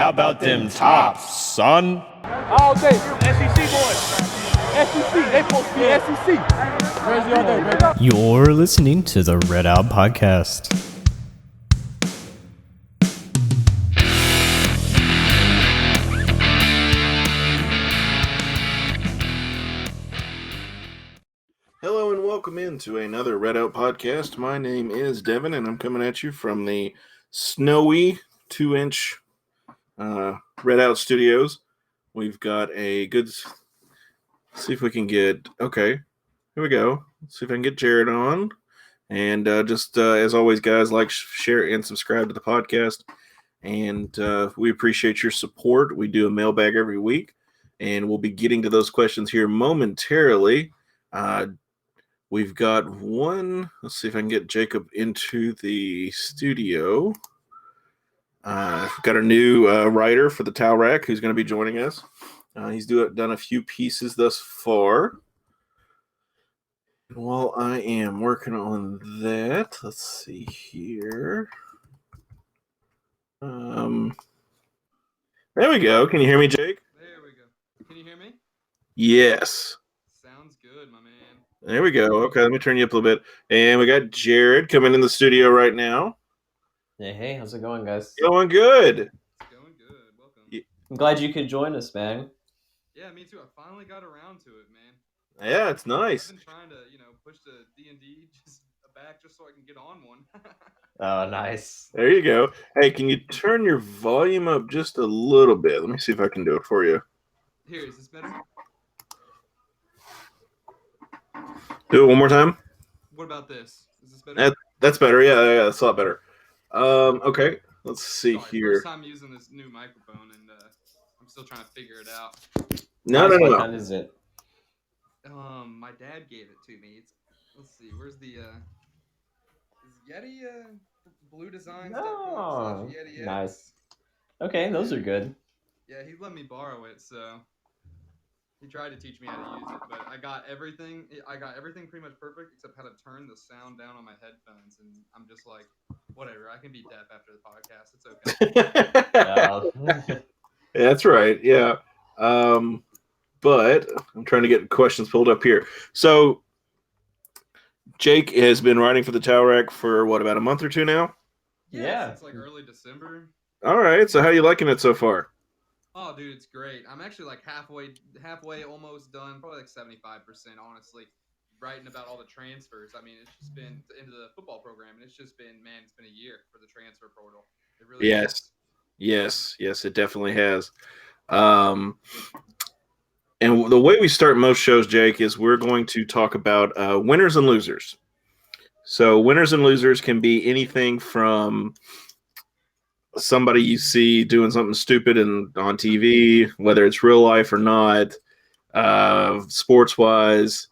How about them tops, son? All day, SEC boys. SEC, they supposed to be SEC. Crazy all day, baby. You're listening to the Red Out Podcast. Hello and welcome into another Red Out Podcast. My name is Devin and I'm coming at you from the snowy 2-inch Red Out Studios. We've got a good... see if we can get... okay, here we go. Let's see if I can get Jared on. And as always, guys, like, share, and subscribe to the podcast. And we appreciate your support. We do a mailbag every week. And we'll be getting to those questions here momentarily. We've got one. Let's see if I can get Jacob into the studio. We've got our new writer for the Towel Rack who's going to be joining us. He's done a few pieces thus far. And while I am working on that, let's see here. There we go. Can you hear me, Jake? There we go. Can you hear me? Yes. Sounds good, my man. There we go. Okay, let me turn you up a little bit. And we got Jared coming in the studio right now. Hey, how's it going, guys? Going good. It's going good. Welcome. I'm glad you could join us, man. Yeah, me too. I finally got around to it, man. Yeah, it's nice. I've been trying to, push the D&D back just so I can get on one. Oh, nice. There you go. Hey, can you turn your volume up just a little bit? Let me see if I can do it for you. Here, is this better? Do it one more time. What about this? Is this better? That's better. Yeah, that's a lot better. Okay, let's see Sorry, here. First time using this new microphone, and I'm still trying to figure it out. No. What kind is it? My dad gave it to me. Let's see, where's the is Yeti blue design? Oh, Yeti nice. Okay, those are good. Yeah, he let me borrow it, so he tried to teach me how to use it, but I got everything pretty much perfect except how to turn the sound down on my headphones, and I'm just like, whatever, I can be deaf after the podcast. It's okay. Yeah, that's right. Yeah. But I'm trying to get questions pulled up here. So Jake has been writing for the Towel Rack for about a month or two now? Yeah. It's like early December. All right. So how are you liking it so far? Oh, dude, it's great. I'm actually like halfway almost done, probably like 75%, honestly, writing about all the transfers. I mean, it's just been into the football program, and it's been a year for the transfer portal. It really is. Yes, it definitely has. And the way we start most shows, Jake, is we're going to talk about winners and losers. So winners and losers can be anything from somebody you see doing something stupid on TV, whether it's real life or not, sports-wise.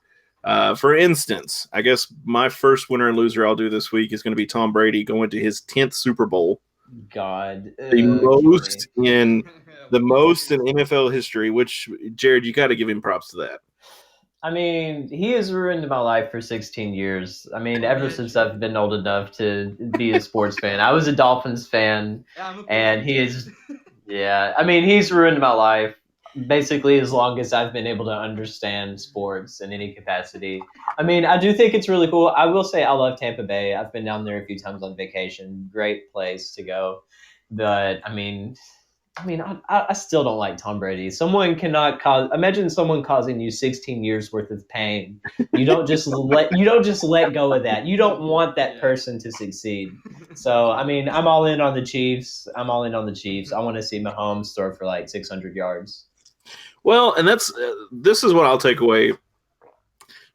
For instance, I guess my first winner and loser I'll do this week is going to be Tom Brady going to his 10th Super Bowl. God. The most in NFL history, which, Jared, you got to give him props to that. I mean, he has ruined my life for 16 years. I mean, ever since I've been old enough to be a sports fan. I was a Dolphins fan, and he's ruined my life basically as long as I've been able to understand sports in any capacity. I mean, I do think it's really cool. I will say I love Tampa Bay. I've been down there a few times on vacation. Great place to go. But, I still don't like Tom Brady. Imagine someone causing you 16 years worth of pain. You don't just let go of that. You don't want that person to succeed. So, I'm all in on the Chiefs. I want to see Mahomes throw for like 600 yards. Well, and this is what I'll take away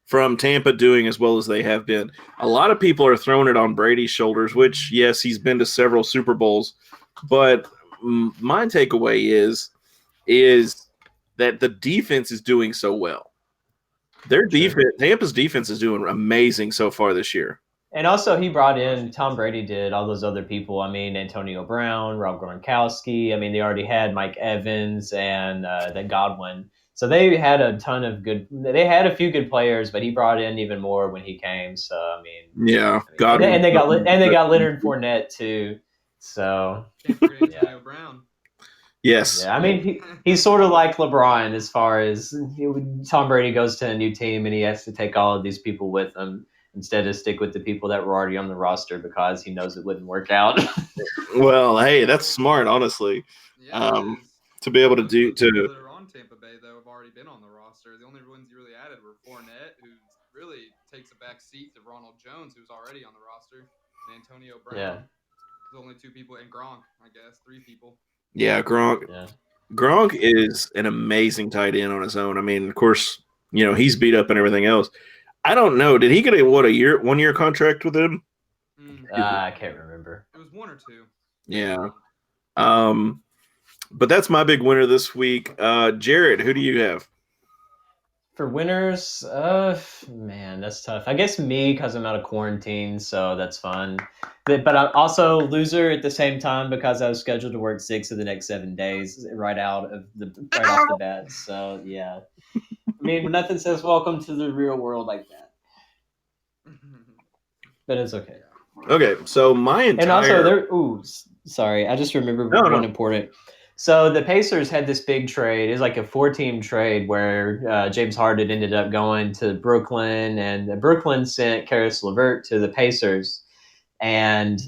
from Tampa doing as well as they have been. A lot of people are throwing it on Brady's shoulders, which, yes, he's been to several Super Bowls, but my takeaway is that the defense is doing so well. Their defense, Tampa's defense, is doing amazing so far this year. And also, he brought in, Tom Brady did, all those other people. Antonio Brown, Rob Gronkowski. They already had Mike Evans and then Godwin. So they had a few good players, but he brought in even more when he came. So, Godwin. And they got Leonard Fournette, too. So, Antonio Brown. Yes. Yeah, I mean, he's sort of like LeBron as far as Tom Brady goes to a new team and he has to take all of these people with him instead of stick with the people that were already on the roster because he knows it wouldn't work out. Well, hey, that's smart, honestly. Yeah, it is. To be able to Most of do the people to. that are on Tampa Bay though have already been on the roster. The only ones you really added were Fournette, who really takes a back seat to Ronald Jones, who's already on the roster, and Antonio Brown. Yeah. There's only 2 people, and Gronk, I guess, 3 people. Yeah, Gronk. Yeah. Gronk is an amazing tight end on his own. I mean, of course, he's beat up and everything else. I don't know. Did he get a 1 year contract with him? I can't remember. It was 1 or 2. Yeah. But that's my big winner this week. Jared, who do you have? For winners, man, that's tough. I guess me because I'm out of quarantine, so that's fun. But I'm also loser at the same time because I was scheduled to work 6 of the next 7 days right off the bat. So yeah, I mean, nothing says welcome to the real world like that. But it's okay. Okay, so my entire... And also sorry, I just remembered one important. So the Pacers had this big trade. It was like a 4-team trade where James Harden ended up going to Brooklyn, and Brooklyn sent Karis LeVert to the Pacers. And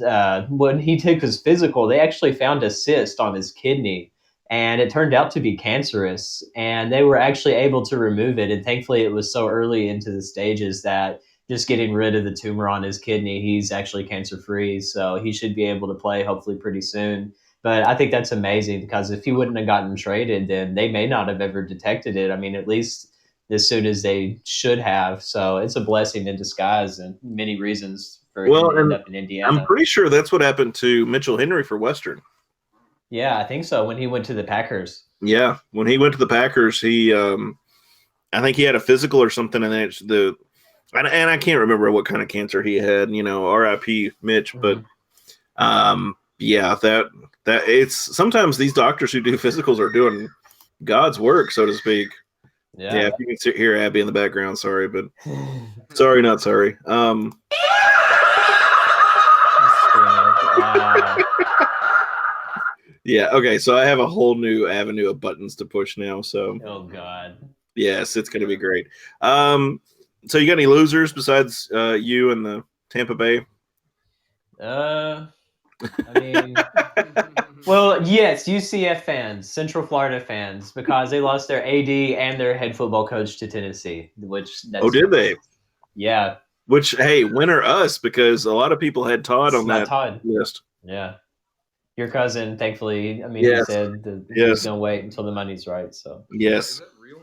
when he took his physical, they actually found a cyst on his kidney, and it turned out to be cancerous. And they were actually able to remove it. And thankfully, it was so early into the stages that just getting rid of the tumor on his kidney, he's actually cancer-free. So he should be able to play hopefully pretty soon. But I think that's amazing because if he wouldn't have gotten traded, then they may not have ever detected it. I mean, at least as soon as they should have. So it's a blessing in disguise and many reasons for him to end up in Indiana. I'm pretty sure that's what happened to Mitchell Henry for Western. Yeah, I think so. When he went to the Packers. Yeah, when he went to the Packers, he I think he had a physical or something, and and I can't remember what kind of cancer he had. R.I.P. Mitch, but yeah, that it's sometimes these doctors who do physicals are doing God's work, so to speak. Yeah, if you can hear Abby in the background, sorry, but sorry, not sorry. Yeah, okay, so I have a whole new avenue of buttons to push now. So, oh God, yes, it's gonna be great. So you got any losers besides you and the Tampa Bay? I mean, well, yes, UCF fans, Central Florida fans, because they lost their AD and their head football coach to Tennessee. Did they? Yeah. Which, hey, winner us, because a lot of people had Todd on that list. Yeah. Your cousin, thankfully, I mean, he said that he's going to wait until the money's right. So yes. Is that real?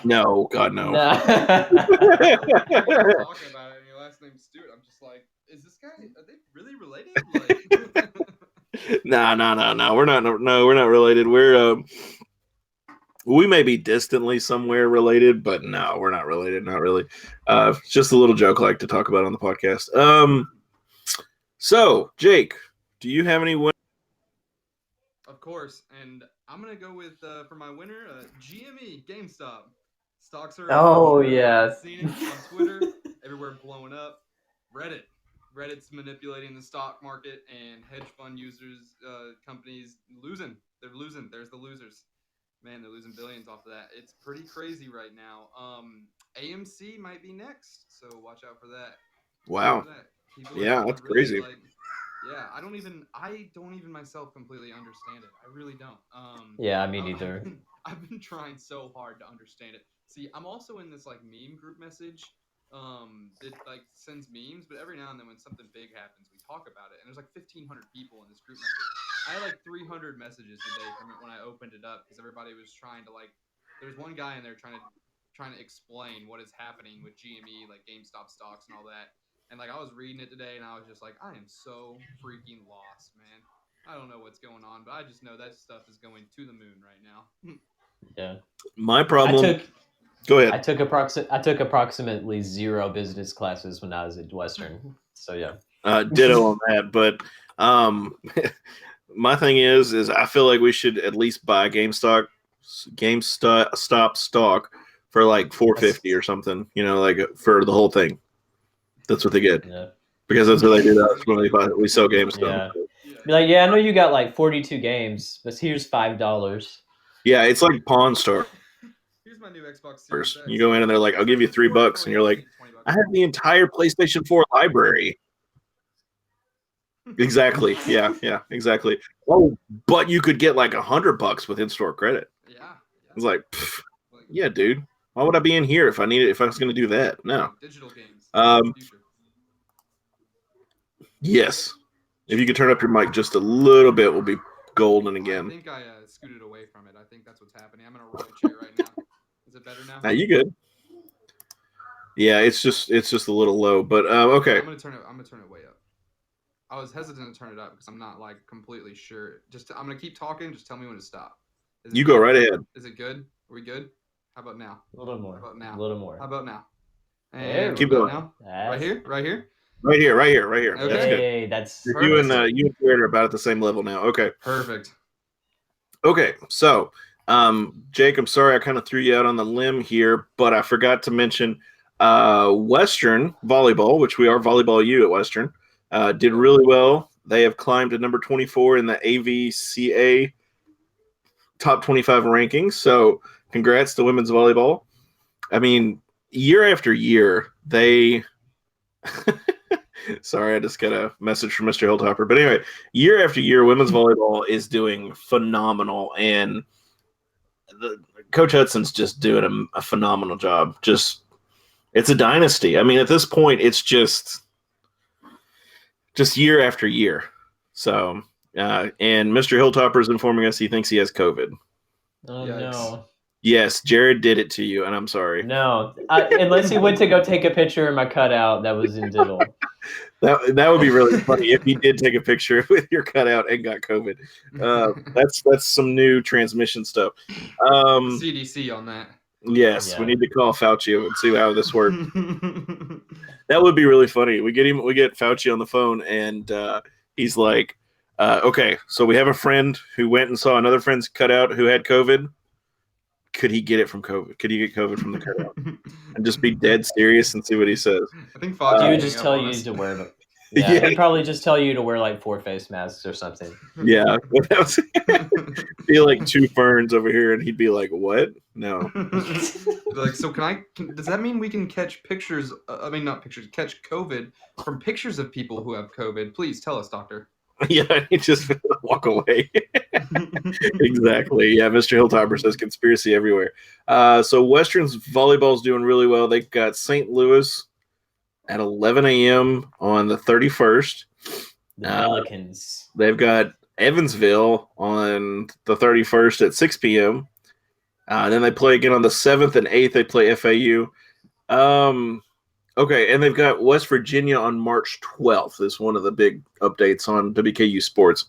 No, God, no. Talking about it, and your last name's Stewart. I'm just like, is this guy? Are they really related? No. We're not related. We may be distantly somewhere related, but no, we're not related. Not really. Just a little joke I like to talk about on the podcast. So Jake, do you have any win? Of course, and I'm gonna go with for my winner, GME GameStop. Stocks are. Oh yeah. I've seen it on Twitter, everywhere blowing up. Reddit's manipulating the stock market, and hedge fund users, companies losing. They're losing. There's the losers. Man, they're losing billions off of that. It's pretty crazy right now. AMC might be next, so watch out for that. Wow. Yeah, that's really crazy. Yeah, I don't even myself completely understand it. I really don't. Yeah, me neither. I've been trying so hard to understand it. See, I'm also in this meme group message. It sends memes, but every now and then when something big happens, we talk about it. And there's 1,500 people in this group message. I had 300 messages today from it when I opened it up because everybody was trying to There's one guy in there trying to explain what is happening with GME, GameStop stocks and all that. And I was reading it today, and I was just I am so freaking lost, man. I don't know what's going on, but I just know that stuff is going to the moon right now. Yeah. My problem. Go ahead. I took approximately 0 business classes when I was at Western. So yeah. Ditto on that, but my thing is I feel like we should at least buy GameStop stock for $4.50 or something. For the whole thing. That's what they get. Yeah. Because that's what they do. That's when we sell GameStop. Yeah. Be like, yeah, I know you got like 42 games, but here's $5. Yeah, it's like Pawn Stars. Here's my new Xbox Series X. You go in and they're like, "I'll give you $3," and you're like, "I have the entire PlayStation 4 library." Exactly. Yeah, exactly. Oh, but you could get like $100 with in-store credit. Yeah. It's like, yeah, dude. Why would I be in here if I was going to do that? No. Digital games. Yes. If you could turn up your mic just a little bit, we'll be golden again. I think I scooted away from it. I think that's what's happening. I'm in a roll chair right now. Is it better now? Now you good? Yeah, it's just a little low, but okay. I'm gonna turn it way up. I was hesitant to turn it up because I'm not like completely sure. I'm gonna keep talking. Just tell me when to stop. You go right ahead. Is it good? Are we good? How about now? A little more. How about now? A little more. How about now? And keep going. Now? Right here. Right here. Okay, that's good. You and Jared are about at the same level now. Okay. Perfect. Okay, so Jake, I'm sorry I kind of threw you out on the limb here, but I forgot to mention Western Volleyball, which we are Volleyball U at Western, did really well. They have climbed to number 24 in the AVCA top 25 rankings. So congrats to women's volleyball. I mean, year after year, they sorry, I just got a message from Mr. Hilltopper. But anyway, year after year, women's volleyball is doing phenomenal. And Coach Hudson's just doing a phenomenal job. It's a dynasty. I mean, at this point, it's just year after year. So, and Mr. Hilltopper is informing us he thinks he has COVID. Oh, no. Yes, Jared did it to you, and I'm sorry. No, unless he went to go take a picture of my cutout that was in diddle. That would be really funny if he did take a picture with your cutout and got COVID. That's some new transmission stuff. CDC on that. Yes, yeah. We need to call Fauci and see how this works. That would be really funny. We get Fauci on the phone, and he's like, "Okay, so we have a friend who went and saw another friend's cutout who had COVID. Could he get it from COVID? Could he get COVID from the cutout?" And just be dead serious and see what he says. I think Fauci he would just tell you to wear them. Yeah, he'd probably just tell you to wear like 4 face masks or something. Yeah, be like 2 ferns over here, and he'd be like, "What? No." Like, so does that mean we can catch pictures? Not pictures. Catch COVID from pictures of people who have COVID? Please tell us, doctor. Yeah, he just walk away. Exactly. Yeah, Mr. Hilltopper says conspiracy everywhere. So Western's volleyball is doing really well. They've got St. Louis at 11 a.m. on the 31st. The Pelicans. They've got Evansville on the 31st at 6 p.m. Then they play again on the 7th and 8th. They play FAU. Okay, and they've got West Virginia on March 12th. Is one of the big updates on WKU Sports.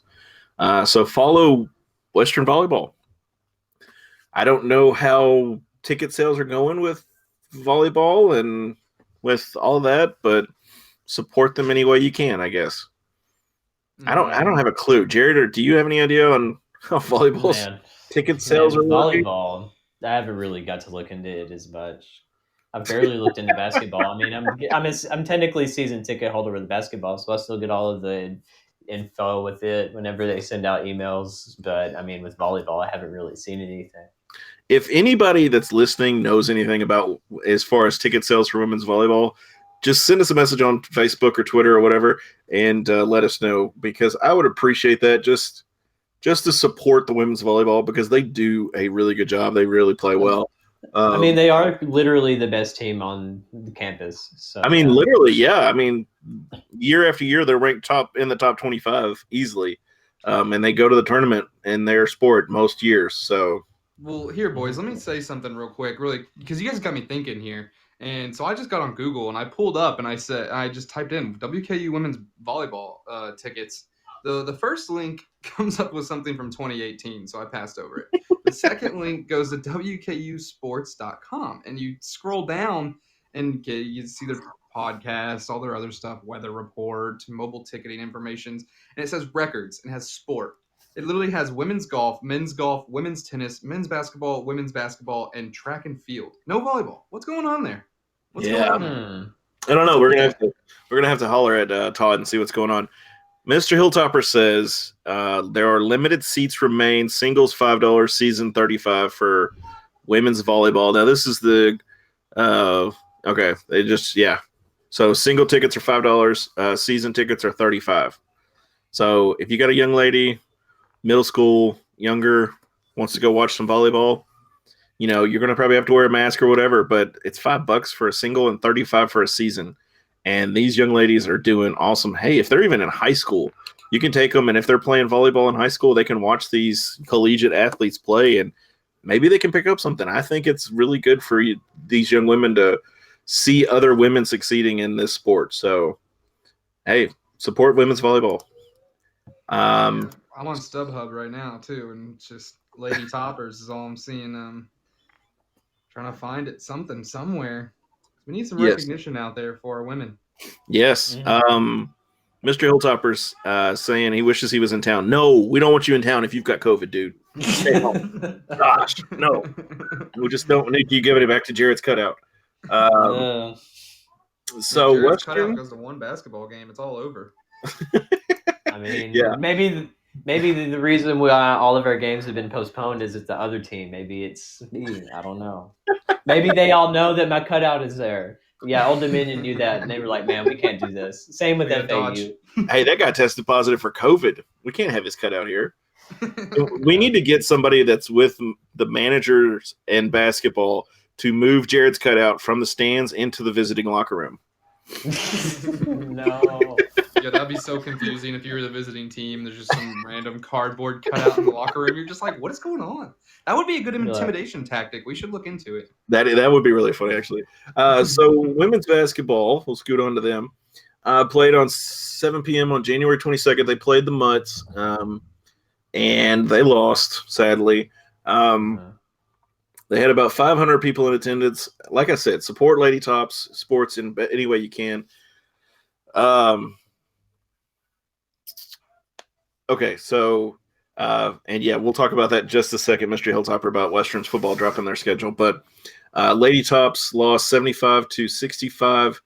So follow Western Volleyball. I don't know how ticket sales are going with volleyball and with all that, but support them any way you can, I guess. Mm-hmm. I don't have a clue. Jared, or do you have any idea on how volleyball's ticket sales are volleyball? I haven't really got to look into it as much. I've barely looked into basketball. I mean, I'm technically season ticket holder with basketball, so I still get all of the info with it whenever they send out emails. But I mean, with volleyball, I haven't really seen anything. If anybody that's listening knows anything about as far as ticket sales for women's volleyball, just send us a message on Facebook or Twitter or whatever, and let us know, because I would appreciate that just to support the women's volleyball, because they do a really good job. They really play well. I mean, they are literally the best team on the campus. So I mean, literally, yeah. I mean, year after year, they're ranked in the top 25 easily, and they go to the tournament in their sport most years. So, well, here, boys, let me say something real quick, really, because you guys got me thinking here. And so I just got on Google and I pulled up and I just typed in WKU women's volleyball tickets. The first link comes up with something from 2018, so I passed over it. The second link goes to wkusports.com, and you scroll down and you see their podcasts, all their other stuff, weather report, mobile ticketing information, and it says records and has sport. It literally has women's golf, women's tennis, men's basketball, and track and field. No volleyball. What's going on there? What's going on there? I don't know. We're gonna have to holler at Todd and see what's going on. Mr. Hilltopper says there are limited seats remain. Singles $5, season $35 for women's volleyball. Now this is the okay. They just So single tickets are $5. Season tickets are $35. So if you got a young lady, middle school, younger, wants to go watch some volleyball, you're gonna probably have to wear a mask or whatever. But it's $5 for a single and $35 for a season. And these young ladies are doing awesome. Hey, if they're even in high school, you can take them. And if they're playing volleyball in high school, they can watch these collegiate athletes play, and maybe they can pick up something. I think it's really good for these young women to see other women succeeding in this sport. So, hey, support women's volleyball. I'm on StubHub right now, too, and it's just Lady Toppers is all I'm seeing. Trying to find it somewhere. We need some recognition out there for our women. Yes. Mr. Hilltopper's saying he wishes he was in town. No, we don't want you in town if you've got COVID, dude. Stay home. Gosh, no. We just don't need you giving it back to Jared's cutout. So Jared's cutout goes to one basketball game. It's all over. I mean, maybe the reason all of our games have been postponed is it's the other team. Maybe it's me. I don't know. Maybe they all know that my cutout is there. Yeah, Old Dominion knew that, and they were like, "Man, we can't do this." Same with FAU. Hey, that guy tested positive for COVID. We can't have his cutout here. We need to get somebody that's with the managers and basketball to move Jared's cutout from the stands into the visiting locker room. No. Yeah, that'd be so confusing if you were the visiting team. There's just some random cardboard cutout in the locker room. You're just like, what is going on? That would be a good intimidation tactic. We should look into it. That would be really funny, actually. So women's basketball, we'll scoot on to them, played on 7 p.m. on January 22nd. They played the Mutts, and they lost, sadly. They had about 500 people in attendance. Like I said, support Lady Tops sports in any way you can. Okay, so we'll talk about that in just a second, Mr. Hilltopper, about Western's football dropping their schedule. But Lady Tops lost 75-65,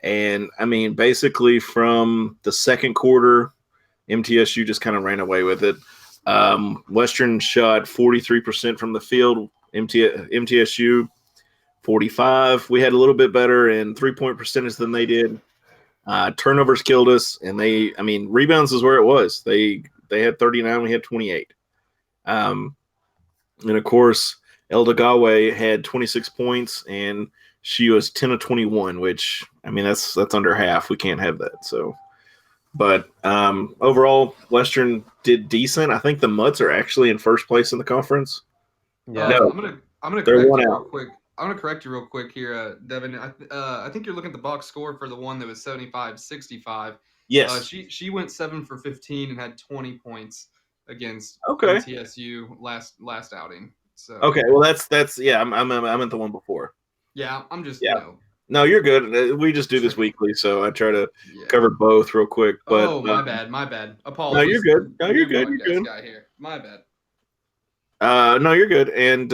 and I mean, basically from the second quarter, MTSU just kind of ran away with it. Western shot 43% from the field. MTSU 45. We had a little bit better in 3-point percentage than they did. Turnovers killed us, and rebounds is where it was. They had 39, we had 28. And of course, Elda Gawe had 26 points, and she was 10 of 21, which that's under half. We can't have that. So, but overall, Western did decent. I think the Mutts are actually in first place in the conference. Yeah, no, I'm gonna correct you real quick. I'm gonna correct you real quick here, Devin. I think you're looking at the box score for the one that was 75-65. Yes. She went 7 for 15 and had 20 points against TSU last outing. So okay, well that's I'm at the one before. Yeah, I'm just No, you're good. We just do this weekly, so I try to cover both real quick. But my bad. Apologies. No, you're good. No, you're good. You're good. Guy here. My bad. No, you're good. And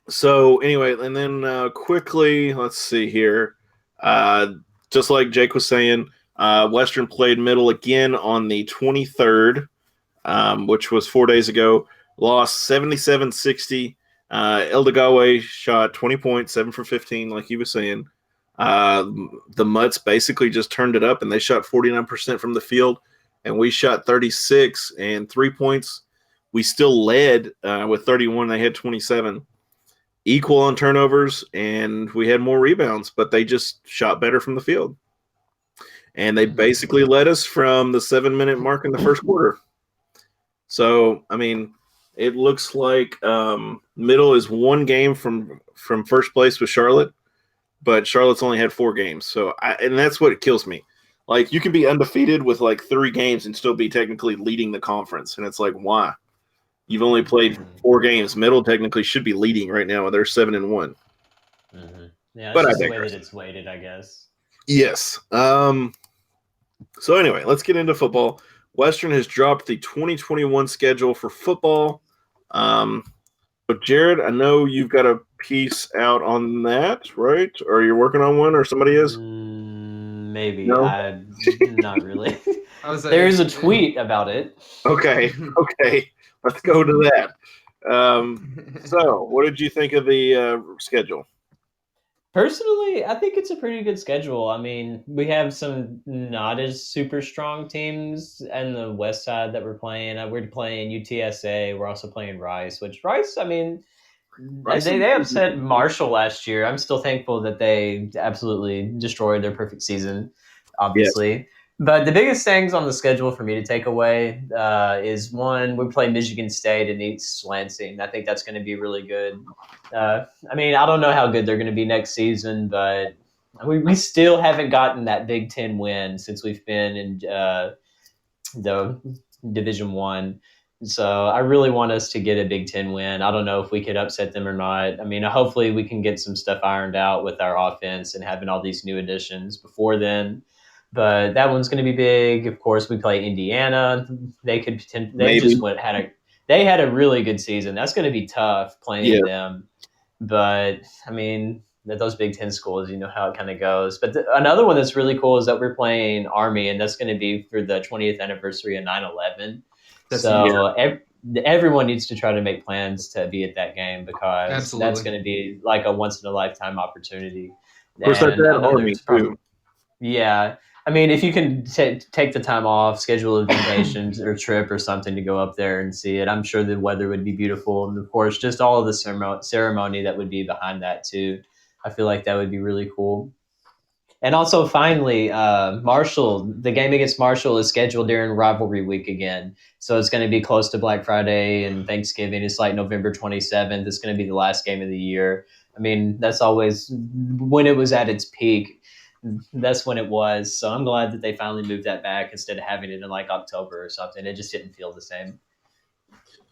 so anyway, and then quickly, let's see here. Just like Jake was saying, Western played Middle again on the 23rd, which was 4 days ago. Lost 77-60. Eldagawe shot 20 points, 7 for 15, like he was saying. The Mutts basically just turned it up, and they shot 49% from the field, and we shot 36 and 3 points. We still led with 31. They had 27. Equal on turnovers, and we had more rebounds, but they just shot better from the field. And they basically led us from the 7-minute mark in the first quarter. So, it looks like Middle is one game from first place with Charlotte, but Charlotte's only had 4 games. So, and that's what kills me. Like, you can be undefeated with like 3 games and still be technically leading the conference. And it's like, why? You've only played 4 games. Middle technically should be leading right now. They're 7-1. Yeah, that's just the way that it's weighted, I guess. Yes. So anyway, let's get into football. Western has dropped the 2021 schedule for football. But Jared, I know you've got a piece out on that, right? Or you're working on one, or somebody is? Maybe. No? Not really. I was There is a tweet about it. Okay. Let's go to that. So, what did you think of the schedule? Personally, I think it's a pretty good schedule. I mean, we have some not as super strong teams on the west side that we're playing. We're playing UTSA. We're also playing Rice, which Rice, I mean, Rice they upset Marshall last year. I'm still thankful that they absolutely destroyed their perfect season, obviously. But the biggest things on the schedule for me to take away is one, we play Michigan State and East Lansing. I think that's going to be really good. I mean, I don't know how good they're going to be next season, but we still haven't gotten that Big Ten win since we've been in the Division One. So I really want us to get a Big Ten win. I don't know if we could upset them or not. I mean, hopefully we can get some stuff ironed out with our offense and having all these new additions before then. But that one's going to be big. Of course, we play Indiana. They Maybe. They had a really good season. That's going to be tough playing Yeah. them. But I mean, those Big Ten schools, you know how it kind of goes. But another one that's really cool is that we're playing Army, and that's going to be for the 20th anniversary of 9/11. So everyone needs to try to make plans to be at that game because Absolutely. that's going to be like a once in a lifetime opportunity. Of course, that's And I that know Army there's probably, too. yeah. I mean, if you can take the time off, schedule a vacation or trip or something to go up there and see it, I'm sure the weather would be beautiful. And of course, just all of the ceremony that would be behind that too. I feel like that would be really cool. And also, finally, the game against Marshall is scheduled during rivalry week again. So it's going to be close to Black Friday and Thanksgiving. It's like November 27th. It's going to be the last game of the year. I mean, that's always when it was at its peak. That's when it was. So I'm glad that they finally moved that back instead of having it in like October or something. It just didn't feel the same.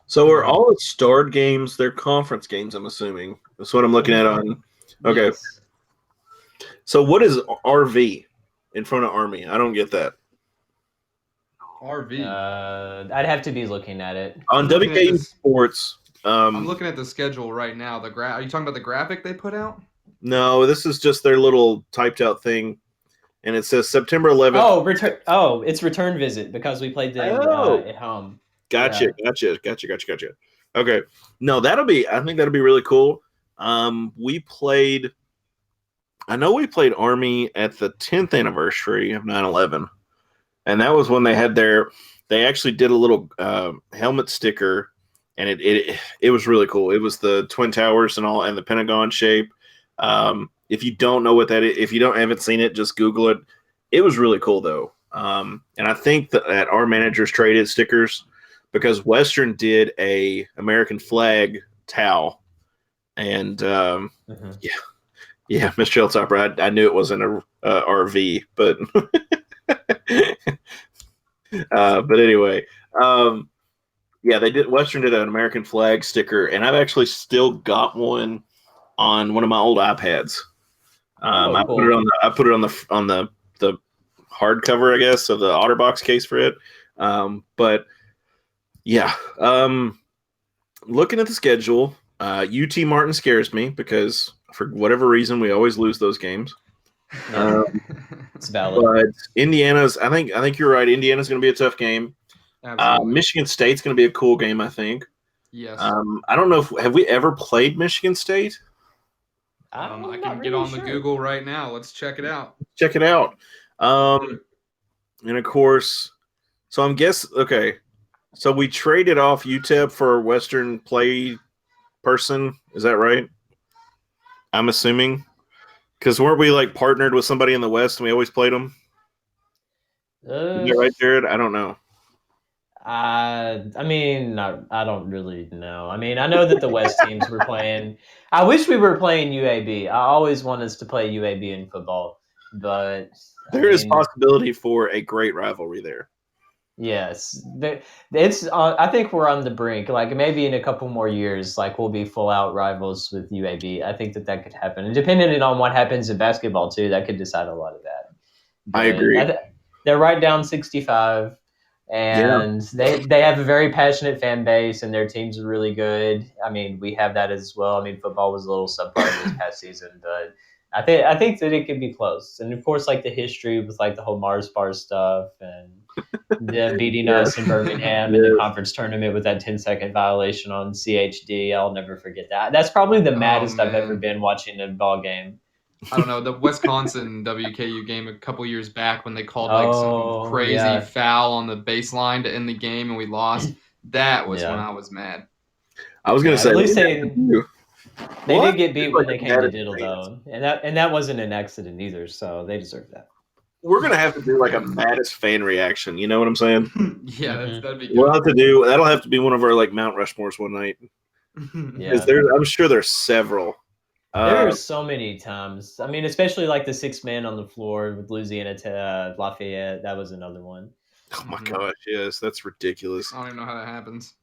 So are all the starred games, they're conference games, I'm assuming. That's what I'm looking at on. Okay. Yes. So what is RV in front of Army? I don't get that. RV. I'd have to be looking at it. On I'm looking at WKU this- Sports. I'm looking at the schedule right now. Are you talking about the graphic they put out? No, this is just their little typed out thing. And it says September 11th. Oh, return! Oh, it's return visit because we played them at home. Gotcha. Okay. No, I think that'll be really cool. I know we played Army at the 10th anniversary of 9/11. And that was when they actually did a little helmet sticker, and it was really cool. It was the Twin Towers and all, and the Pentagon shape. If you don't know what that is, if you haven't seen it, just Google it. It was really cool though. And I think that our managers traded stickers because Western did a American flag towel, and yeah, Mr. Hilltopper, I knew it wasn't a RV, but but anyway, yeah, they did. Western did an American flag sticker, and I've actually still got one on one of my old iPads. Cool. I put it on the hardcover, I guess, of the OtterBox case for it. But yeah, looking at the schedule, UT Martin scares me because for whatever reason we always lose those games. It's valid. But Indiana's, I think you're right. Indiana's going to be a tough game. Michigan State's going to be a cool game, I think. Yes. I don't know have we ever played Michigan State? I can get on the Google right now. Let's check it out. Check it out. And of course, so okay. So we traded off UTEP for a Western play person. Is that right? I'm assuming. Because weren't we like partnered with somebody in the West and we always played them? Is that right, Jared? I don't know. I mean, I don't really know. I mean, I know that the West teams were playing. I wish we were playing UAB. I always want us to play UAB in football, but there is possibility for a great rivalry there. Yes, it's. I think we're on the brink. Like maybe in a couple more years, like we'll be full out rivals with UAB. I think that could happen, and depending on what happens in basketball too, that could decide a lot of that. But I agree. They're right down 65. And they have a very passionate fan base, and their teams are really good. I mean, we have that as well. I mean, football was a little subpar this past season, but I think that it could be close, and of course, like the history with like the whole Mars bar stuff and them beating Yeah. us in Birmingham in the conference tournament with that 10-second violation on CHD. I'll never forget that. That's probably the maddest I've ever man. been watching a ball game. I don't know, the Wisconsin WKU game a couple years back when they called like some Oh crazy yeah, foul on the baseline to end the game and we lost. That was when yeah. I was mad. I was going to Yeah, say, at least we have to do- they what? did get beat It's when like they a came to Madden Diddle fans. though, and that wasn't an accident either. So they deserve that. We're going to have to do like a Mattis fan reaction. You know what I'm saying? Yeah, Mhm. that'd be We'll good. have to do that'll have to be one of our like Mount Rushmores one night. Yeah. I'm sure there's several. There are so many times. I mean, especially like the 6 man on the floor with Louisiana to Lafayette. That was another one. Oh my Mhm. gosh, yes, that's ridiculous. I don't even know how that happens.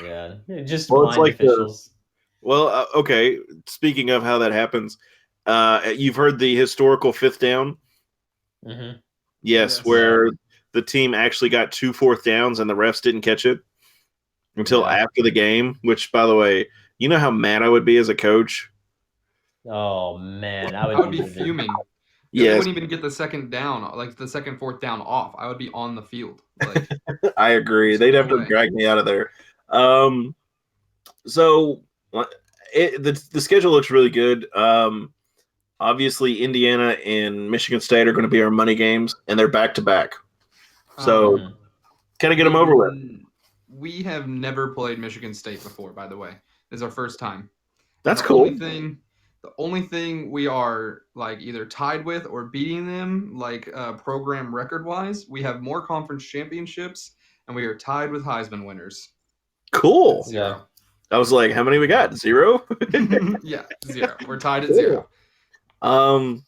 Yeah, just Well, it's blind like the officials. okay. Speaking of how that happens, you've heard the historical fifth down. Hmm. Yes, Yes. where the team actually got 2 fourth downs and the refs didn't catch it until Yeah. after the game. Which, by the way, you know how mad I would be as a coach. Oh man, I I would would be be livid. fuming. They Yes, wouldn't even get the second down, like the second, fourth down off. I would be on the field. Like, I agree. there's They'd no have to way. drag me out of there. Um, so the schedule looks really good. Obviously, Indiana and Michigan State are going to be our money games, and they're back to back. So Mhm. kind of get them over with. We have never played Michigan State before, by the way. This is our first time. And That's cool. The only thing we are like either tied with or beating them, like program record wise, we have more conference championships, and we are tied with Heisman winners. Cool. At 0. I was like, how many we got? 0? Yeah, 0. We're tied at 0. And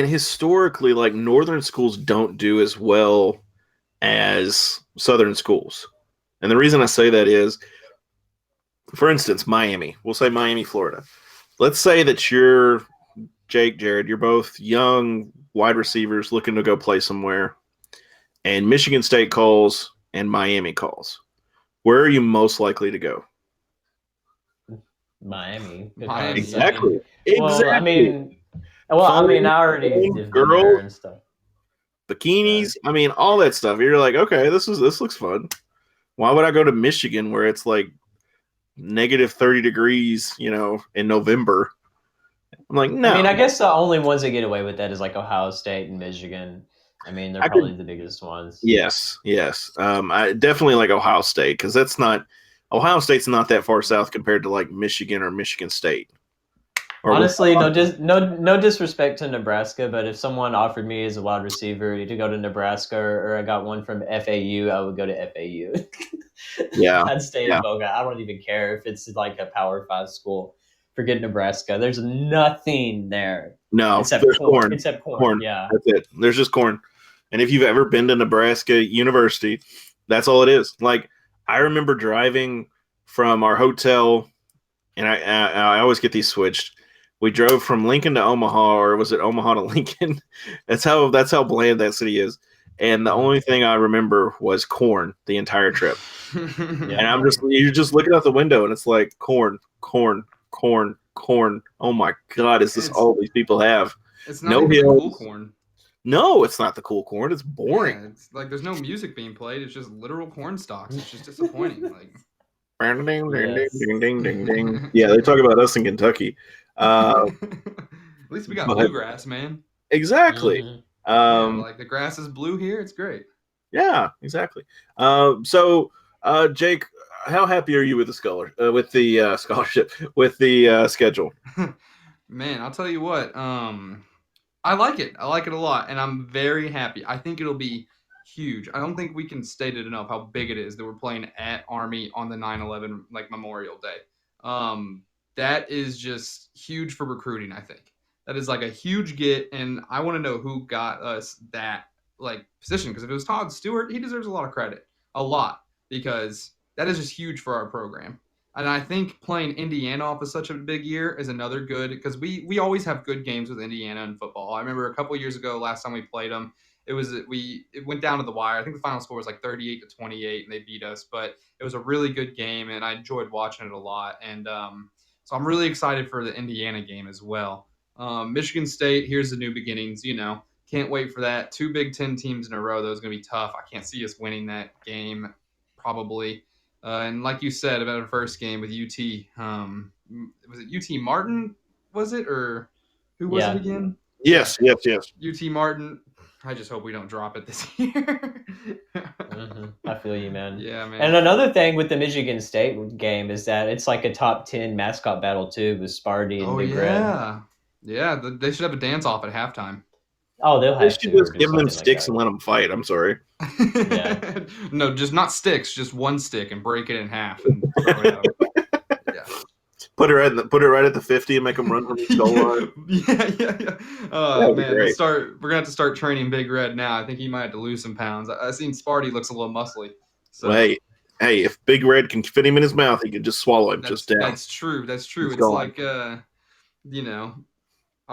historically, like northern schools don't do as well as southern schools. And the reason I say that is, for instance, Miami. We'll say Miami, Florida. Let's say that you're Jake, Jared, you're both young wide receivers looking to go play somewhere, and Michigan State calls and Miami calls. Where are you most likely to go? Miami. Miami, Because, Exactly. well, I mean, I already Phone, have been girl, there and stuff. bikinis. I mean, all that stuff. You're like, okay, this looks fun. Why would I go to Michigan where it's like negative 30 degrees, in November? I'm like, no. I mean, I guess the only ones that get away with that is like Ohio State and Michigan. I mean, they're probably the biggest ones. Yes. I definitely like Ohio State because Ohio State's not that far south compared to like Michigan or Michigan State. Honestly, no disrespect to Nebraska, but if someone offered me as a wide receiver to go to Nebraska or I got one from FAU, I would go to FAU. Yeah. I'd stay in Boca. I don't even care if it's like a Power 5 school. Forget Nebraska. There's nothing there. No, except there's corn. Except corn. Yeah. That's it. There's just corn. And if you've ever been to Nebraska University, that's all it is. Like, I remember driving from our hotel, and I always get these switched. We drove from Lincoln to Omaha, or was it Omaha to Lincoln? That's how bland that city is. And the only thing I remember was corn the entire trip. And you're just looking out the window, and it's like corn. Oh my God, is this all these people have? It's not even the cool corn. No, it's not the cool corn. It's boring. Yeah, it's like there's no music being played. It's just literal corn stalks. It's just disappointing. Like, ding, ding, ding, ding. Yeah, they talk about us in Kentucky. At least we got bluegrass, man. Exactly. Mm-hmm. Like the grass is blue here. It's great. Yeah, exactly. So, Jake, how happy are you with the scholarship, with the schedule? Man, I'll tell you what. I like it. I like it a lot, and I'm very happy. I think it'll be huge. I don't think we can state it enough how big it is that we're playing at Army on the 9/11 like Memorial Day. That is just huge for recruiting. I think that is like a huge get, and I want to know who got us that like position, because if it was Todd Stewart, he deserves a lot of credit, because that is just huge for our program. And I think playing Indiana off of such a big year is another good, because we always have good games with Indiana in football. I remember a couple years ago, last time we played them, it went down to the wire. I think the final score was like 38-28, and they beat us. But it was a really good game, and I enjoyed watching it a lot. And So I'm really excited for the Indiana game as well. Michigan State, here's the new beginnings. Can't wait for that. 2 Big Ten teams in a row. Those are going to be tough. I can't see us winning that game probably. And like you said about our first game with UT, was it UT Martin? Was it, or who was it again? Yes. UT Martin. I just hope we don't drop it this year. I feel you, man. Yeah, man. And another thing with the Michigan State game is that it's like a top 10 mascot battle too with Sparty and Big Red. Yeah, they should have a dance off at halftime. Oh, they'll They have should to. just give them sticks and let them fight. I'm sorry. Yeah. No, just not sticks, just one stick and break it in half and throw it out. Yeah. Put it right at the 50 and make them run from the goal line. Yeah. Oh man, we're gonna have to start training Big Red now. I think he might have to lose some pounds. I seen Sparty looks a little muscly. So hey, if Big Red can fit him in his mouth, he can just swallow him just down. That's true. It's gone. like I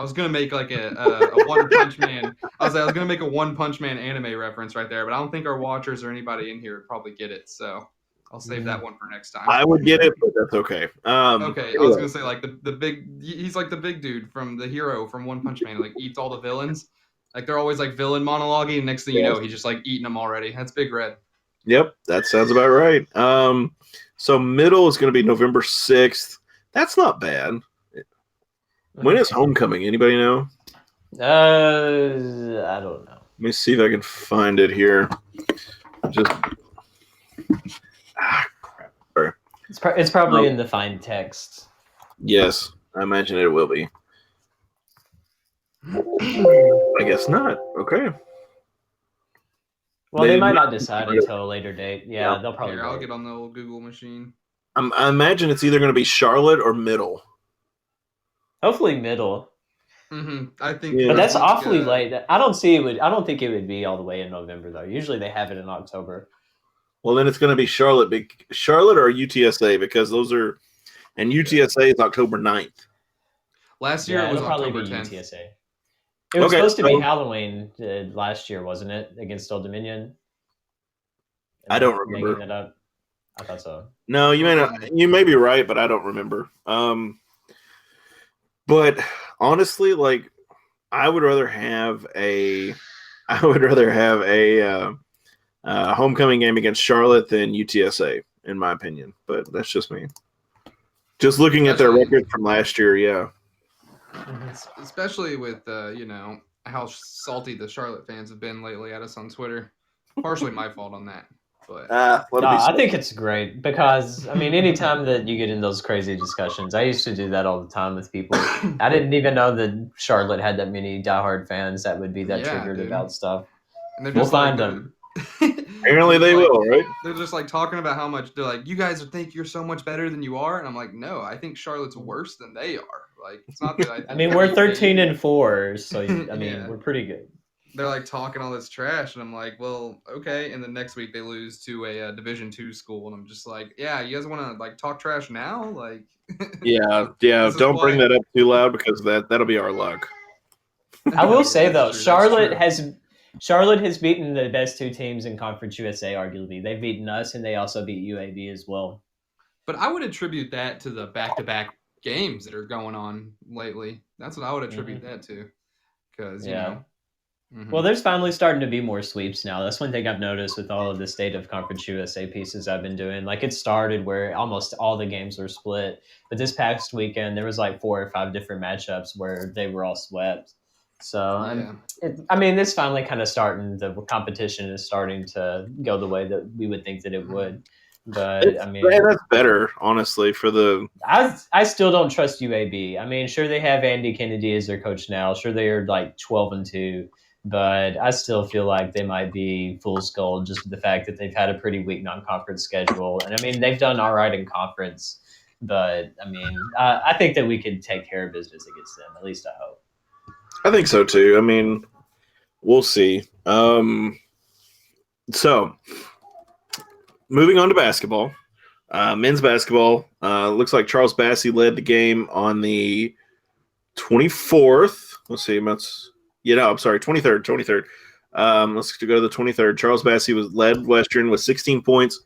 was gonna make like a One Punch Man. I was gonna make a One Punch Man anime reference right there, but I don't think our watchers or anybody in here would probably get it. So I'll save that one for next time. I would get it, but that's okay. Okay, I was gonna say like the big. He's like the big dude from the hero from One Punch Man. Like eats all the villains. Like they're always like villain monologuing. And next thing you know, he's just like eating them already. That's Big Red. Yep, that sounds about right. So middle is going to be November 6th. That's not bad. When is homecoming? Anybody know? I don't know. Let me see if I can find it here. Crap. Sorry. It's probably in the fine text. Yes, I imagine it will be. I guess not. Okay. Well, they might not decide until a later date. Yeah, they'll probably. I'll get on the old Google machine. I imagine it's either going to be Charlotte or middle. Hopefully middle. I think, but that's awfully late. I don't think it would be all the way in November though. Usually they have it in October. Well, then it's going to be Charlotte or UTSA because those are, and UTSA is October 9th. Last year it was probably October be 10th. UTSA. It was supposed to be Halloween last year, wasn't it, against Old Dominion? I don't remember. Making it up. I thought so. No, you may not. You may be right, but I don't remember. But honestly, like I would rather have a homecoming game against Charlotte than UTSA, in my opinion. But that's just me. Just looking at their record from last year, yeah. Especially with how salty the Charlotte fans have been lately at us on Twitter. Partially my fault on that. But I think it's great because anytime that you get in those crazy discussions, I used to do that all the time with people. I didn't even know that Charlotte had that many diehard fans that would be that triggered about stuff. And we'll find them. Apparently they will, right? They're just like talking about how much they're like, you guys think you're so much better than you are, and I'm like, no, I think Charlotte's worse than they are. Like, it's not that I think we're 13-4, so we're pretty good. They're like talking all this trash, and I'm like, well, okay. And then next week they lose to a Division II school, and I'm just like, yeah, you guys want to like talk trash now, like? yeah. Don't bring that up too loud because that'll be our luck. I will say though, Charlotte has beaten the best two teams in Conference USA. Arguably, they've beaten us, and they also beat UAB as well. But I would attribute that to the back-to-back games that are going on lately. That's what I would attribute that to, because you know. Well, there's finally starting to be more sweeps now. That's one thing I've noticed with all of the State of Conference USA pieces I've been doing. Like, it started where almost all the games were split. But this past weekend, there was like 4 or 5 different matchups where they were all swept. So, it's finally kind of starting. The competition is starting to go the way that we would think that it would. But, that's better, honestly, for the... I still don't trust UAB. Sure, they have Andy Kennedy as their coach now. Sure, they are like 12-2. But I still feel like they might be fool's gold just with the fact that they've had a pretty weak non-conference schedule. And they've done all right in conference. But I think that we can take care of business against them. At least I hope. I think so too. We'll see. So moving on to basketball, men's basketball. Looks like Charles Bassey led the game on the 24th. Let's see. 23rd. Let's go to the 23rd. Charles Bassey led Western with 16 points,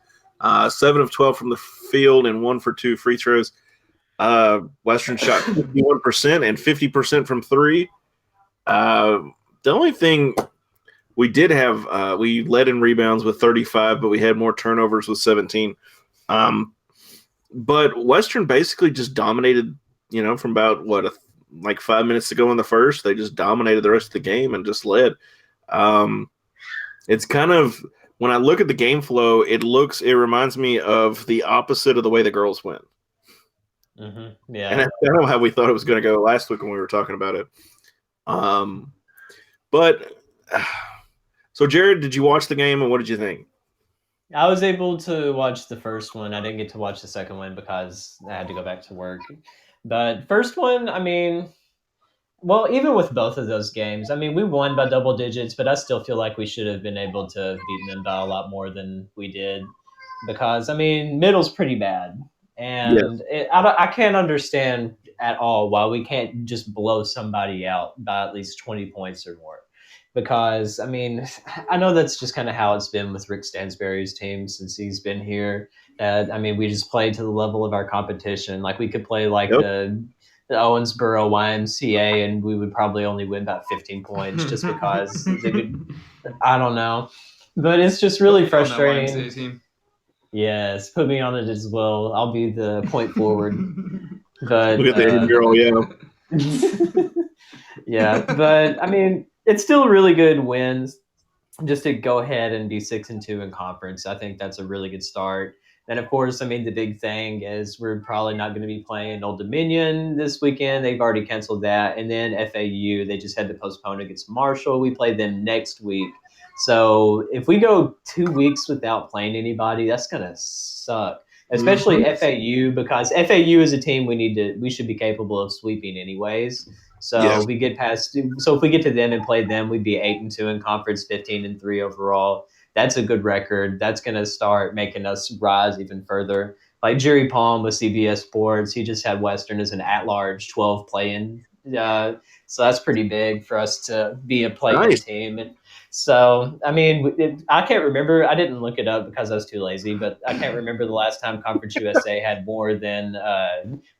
7 of 12 from the field, and 1 for 2 free throws. Western shot 51% and 50% from three. The only thing we did have, we led in rebounds with 35, but we had more turnovers with 17. But Western basically just dominated, from about, like 5 minutes to go in the first. They just dominated the rest of the game and just led. It's kind of, when I look at the game flow, it reminds me of the opposite of the way the girls went. Mm-hmm. Yeah. And that's kind of how we thought it was going to go last week when we were talking about it. So Jared, did you watch the game and what did you think? I was able to watch the first one. I didn't get to watch the second one because I had to go back to work. But first one, I mean, well, even with both of those games, I mean, we won by double digits, but I still feel like we should have been able to have beaten them by a lot more than we did. Because, I mean, middle's pretty bad. And I can't understand at all why we can't just blow somebody out by at least 20 points or more. Because, I mean, I know that's just kind of how it's been with Rick Stansberry's team since he's been here. I mean, we just play to the level of our competition. Like, we could play like the Owensboro YMCA, and we would probably only win about 15 points just because they would, I don't know. But it's just really frustrating. Yes, put me on it as well. I'll be the point forward. But look at the girl, yeah, but I mean, it's still really good wins. Just to go ahead and be 6-2 in conference, I think that's a really good start. And of course, I mean, the big thing is we're probably not going to be playing Old Dominion this weekend. They've already canceled that. And then FAU, they just had to postpone against Marshall. We play them next week. So if we go 2 weeks without playing anybody, that's going to suck. Especially FAU, because FAU is a team we should be capable of sweeping anyways. So if we get to them and play them, we'd be 8-2 in conference, 15-3 overall. That's a good record. That's going to start making us rise even further. Like Jerry Palm with CBS Sports, he just had Western as an at-large 12 play-in. So that's pretty big for us to be a play-in team. And so, I mean, I can't remember. I didn't look it up because I was too lazy, but I can't remember the last time Conference USA had more than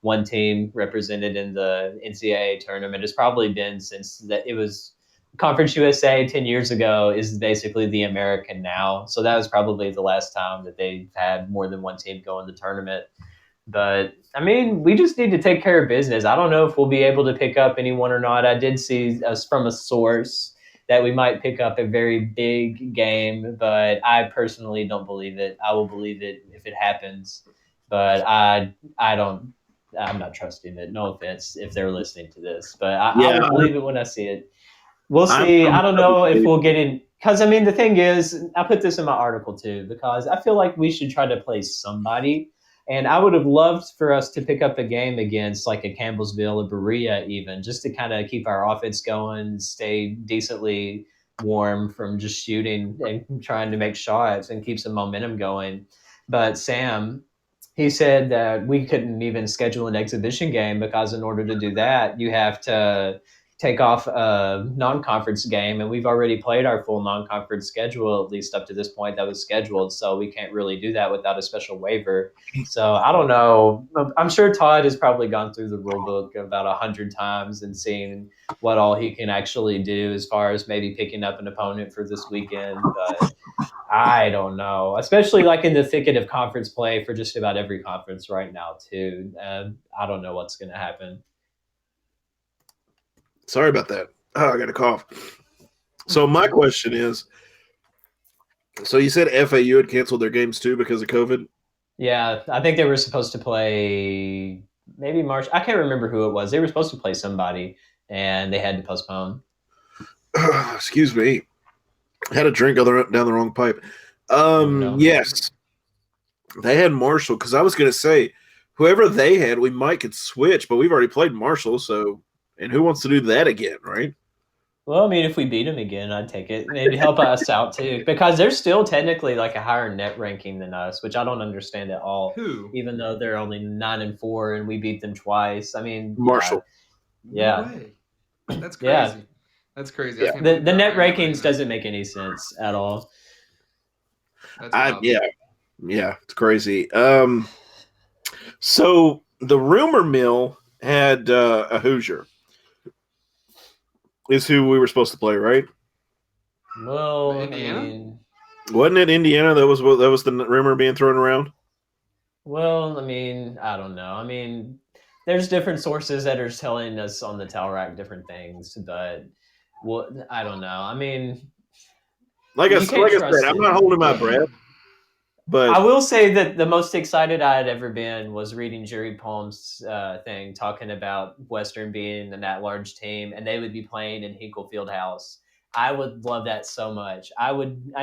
one team represented in the NCAA tournament. It's probably been since that it was Conference USA 10 years ago is basically the American now. So that was probably the last time that they've had more than one team go in the tournament. But, I mean, we just need to take care of business. I don't know if we'll be able to pick up anyone or not. I did see us from a source that we might pick up a very big game, but I personally don't believe it. I will believe it if it happens, but I'm not trusting it. No offense if they're listening to this, but I will believe it when I see it. We'll see. I don't know if we'll get in, because I mean, the thing is, I put this in my article too, because I feel like we should try to play somebody. And I would have loved for us to pick up a game against like a Campbellsville or Berea even, just to kind of keep our offense going, stay decently warm from just shooting and trying to make shots and keep some momentum going. But Sam, he said that we couldn't even schedule an exhibition game because in order to do that, you have to take off a non-conference game, and we've already played our full non-conference schedule, at least up to this point that was scheduled, so we can't really do that without a special waiver. So I don't know. I'm sure Todd has probably gone through the rule book about 100 times and seen what all he can actually do as far as maybe picking up an opponent for this weekend, but I don't know, especially like in the thicket of conference play for just about every conference right now too. I don't know what's going to happen. Sorry about that. Oh, I got a cough. So my question is, so you said FAU had canceled their games too because of COVID? Yeah, I think they were supposed to play maybe March. I can't remember who it was. They were supposed to play somebody, and they had to postpone. Excuse me. I had a drink down the wrong pipe. Yes. They had Marshall, because I was going to say, whoever they had, we might could switch, but we've already played Marshall, so... And who wants to do that again, right? Well, I mean, if we beat them again, I'd take it. It'd help us out, too. Because they're still technically like a higher net ranking than us, which I don't understand at all. Who? Even though they're only 9-4 and we beat them twice. I mean, Marshall. Yeah. No way. That's crazy. Yeah. That's crazy. Yeah. The net rankings doesn't make any sense at all. Yeah, it's crazy. So the rumor mill had a Hoosier. Is who we were supposed to play, right? Well, Indiana? I mean, Wasn't it Indiana? That was the rumor being thrown around. I don't know. I mean, there's different sources that are telling us on the towel rack different things, but I don't know. I mean, Like I can't said, trust I'm it. not holding my breath. But I will say that the most excited I had ever been was reading Jerry Palm's thing talking about Western being an at-large team, and they would be playing in Hinkle Fieldhouse. I would love that so much. I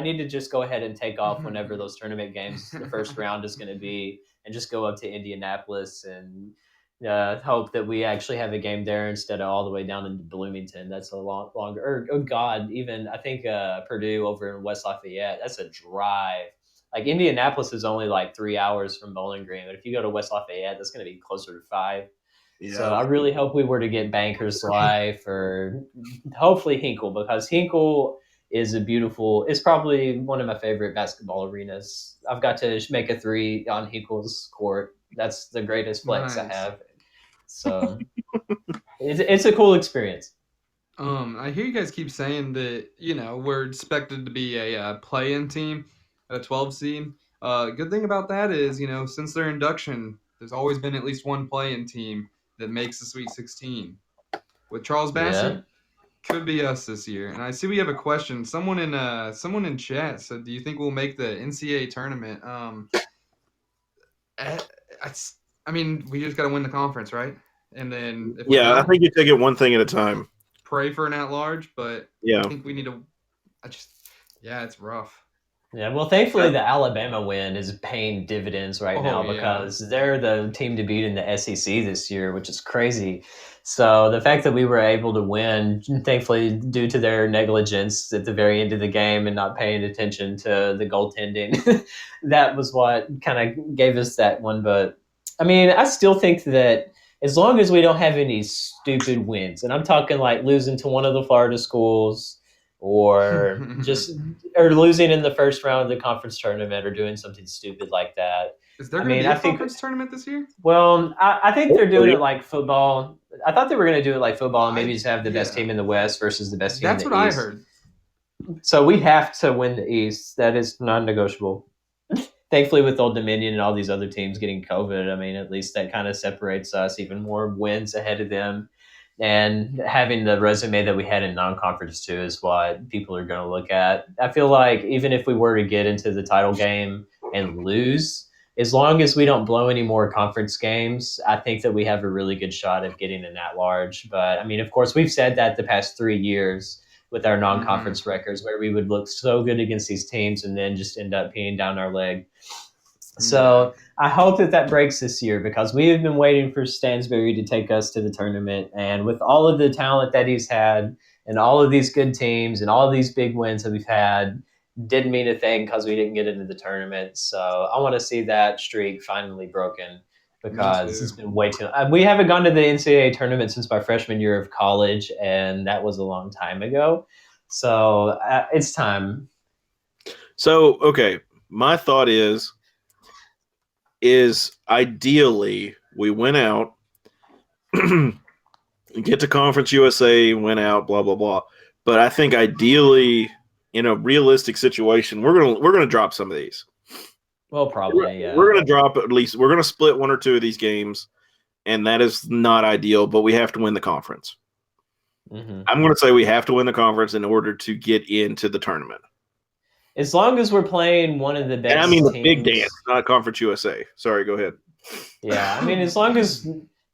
need to just go ahead and take off whenever those tournament games, the first round is going to be, and just go up to Indianapolis and hope that we actually have a game there instead of all the way down in Bloomington. That's a lot longer. Or, oh God, even I think Purdue over in West Lafayette. That's a drive. Like Indianapolis is only like 3 hours from Bowling Green, but if you go to West Lafayette, that's going to be closer to 5. yeah, So I really hope we were to get Bankers Life or hopefully Hinkle, because Hinkle is it's probably one of my favorite basketball arenas. I've got to make a 3 on Hinkle's court. That's the greatest flex I Nice. have. So it's a cool experience. I hear you guys keep saying that we're expected to be a play-in team at a 12 seed. Good thing about that is since their induction, there's always been at least one play-in team that makes the Sweet 16. With Charles Yeah. Bassey, could be us this year. And I see we have a question. Someone in chat said, "Do you think we'll make the NCAA tournament?" I mean, we just got to win the conference, right? And then if we I don't, think you take it one thing at a time. pray for an at-large, but Yeah. I think we need to. It's rough. Yeah, well, thankfully the Alabama win is paying dividends right now because they're the team to beat in the SEC this year, which is crazy. So the fact that we were able to win, thankfully due to their negligence at the very end of the game and not paying attention to the goaltending, that was what kind of gave us that one. But I mean, I still think that as long as we don't have any stupid wins, and I'm talking like losing to one of the Florida schools or losing in the first round of the conference tournament or doing something stupid like that. Is there going to be a conference tournament this year? Well, I think they're doing it like football. I thought they were going to do it like football and maybe just have the best team in the West versus the best team in the East. That's what I heard. So we have to win the East. That is non-negotiable. Thankfully, with Old Dominion and all these other teams getting COVID, I mean, at least that kind of separates us even more wins ahead of them. And having the resume that we had in non-conference too is what people are going to look at. I feel like even if we were to get into the title game and lose, as long as we don't blow any more conference games, I think that we have a really good shot of getting an at-large. But I mean, of course, we've said that the past 3 years with our non-conference records, where we would look so good against these teams and then just end up peeing down our leg. So I hope that breaks this year because we have been waiting for Stansbury to take us to the tournament. And with all of the talent that he's had and all of these good teams and all of these big wins that we've had, didn't mean a thing because we didn't get into the tournament. So I want to see that streak finally broken because it's been way too long. We haven't gone to the NCAA tournament since my freshman year of college, and that was a long time ago. So it's time. So, okay, my thought is ideally we went out, get to Conference USA, went out, blah, blah, blah. But I think ideally in a realistic situation, we're gonna drop some of these. Well, probably, yeah. We're gonna drop at least. We're gonna split 1 or 2 of these games, and that is not ideal. But we have to win the conference. Mm-hmm. I'm gonna say we have to win the conference in order to get into the tournament. As long as we're playing one of the best, and I mean the teams. Big Dance, not Conference USA. Sorry, go ahead. Yeah, I mean, as long as,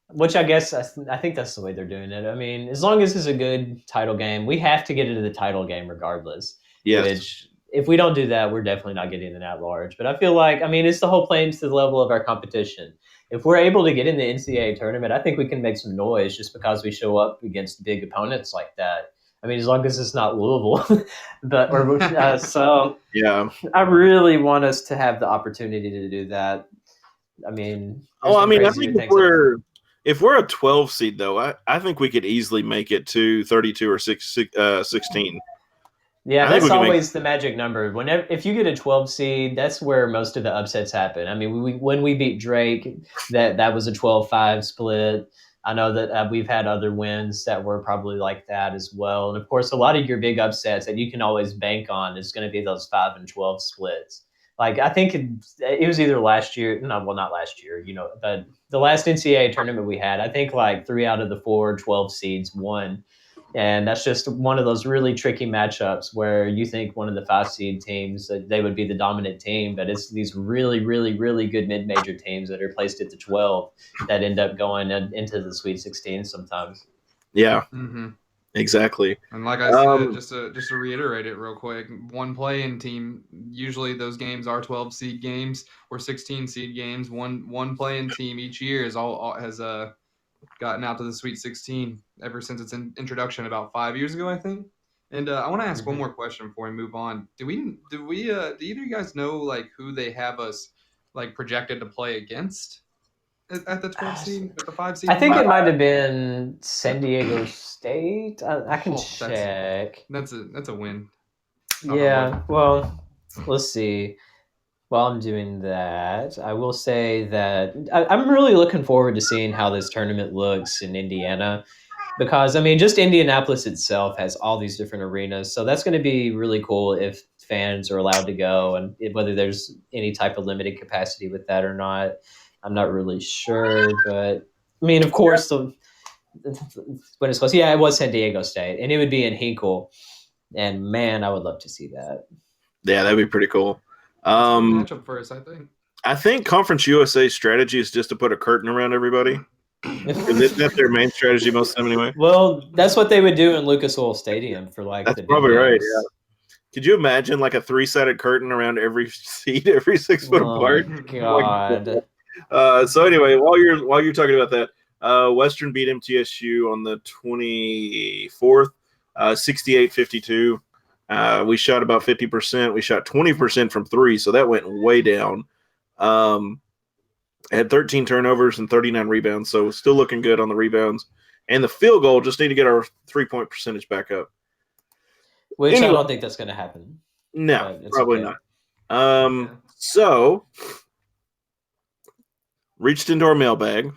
which I guess I think that's the way they're doing it. I mean, as long as it's a good title game, we have to get into the title game regardless. Yes. Which, if we don't do that, we're definitely not getting an at-large. But I feel like, I mean, it's the whole playing to the level of our competition. If we're able to get in the NCAA tournament, I think we can make some noise just because we show up against big opponents like that. I mean, as long as it's not Louisville, so yeah, I really want us to have the opportunity to do that. I mean, I think if we're a 12 seed though, I think we could easily make it to 32 or 16. Yeah, I think that's we can always the magic number. Whenever if you get a 12 seed, that's where most of the upsets happen. I mean, when we beat Drake, that was a 12-5 split. I know that we've had other wins that were probably like that as well. And of course, a lot of your big upsets that you can always bank on is going to be those 5 and 12 splits. Like I think it was either last year, no, well, not last year, but the last NCAA tournament we had, I think like 3 out of the 4 12 seeds won. And that's just one of those really tricky matchups where you think one of the 5 seed teams they would be the dominant team, but it's these really, really, really good mid-major teams that are placed at the 12 that end up going into the Sweet 16 sometimes. Yeah, Mm-hmm. exactly. And like I said, just to reiterate it real quick, one play-in team. Usually those games are 12 seed games or 16 seed games. One play-in team each year is all has gotten out to the Sweet 16 ever since its introduction about 5 years ago, I think. And I want to ask one more question before we move on. Do either of you guys know like who they have us like projected to play against at the 12 seed, at the 5 seed? I think it might have been San Diego State. I can check. That's a win. Yeah, well, let's see. While I'm doing that, I will say that I'm really looking forward to seeing how this tournament looks in Indiana because, I mean, just Indianapolis itself has all these different arenas. So that's going to be really cool if fans are allowed to go and whether there's any type of limited capacity with that or not. I'm not really sure. But, I mean, of course, when it's close, yeah, it was San Diego State, and it would be in Hinkle. And, man, I would love to see that. Yeah, that'd be pretty cool. Matchup for us, I think. I think Conference USA's strategy is just to put a curtain around everybody. Isn't that their main strategy most of the time anyway? Well, that's what they would do in Lucas Oil Stadium for like That's the big probably right. games. Yeah. Could you imagine like a 3-sided curtain around every seat, every 6 foot apart? My God. So anyway, while you're talking about that, Western beat MTSU on the 24th, 68-52. We shot about 50%. We shot 20% from 3, so that went way down. Had 13 turnovers and 39 rebounds, so still looking good on the rebounds. And the field goal, just need to get our 3-point percentage back up. Which anyway, I don't think that's going to happen. No, probably not. So, reached into our mailbag.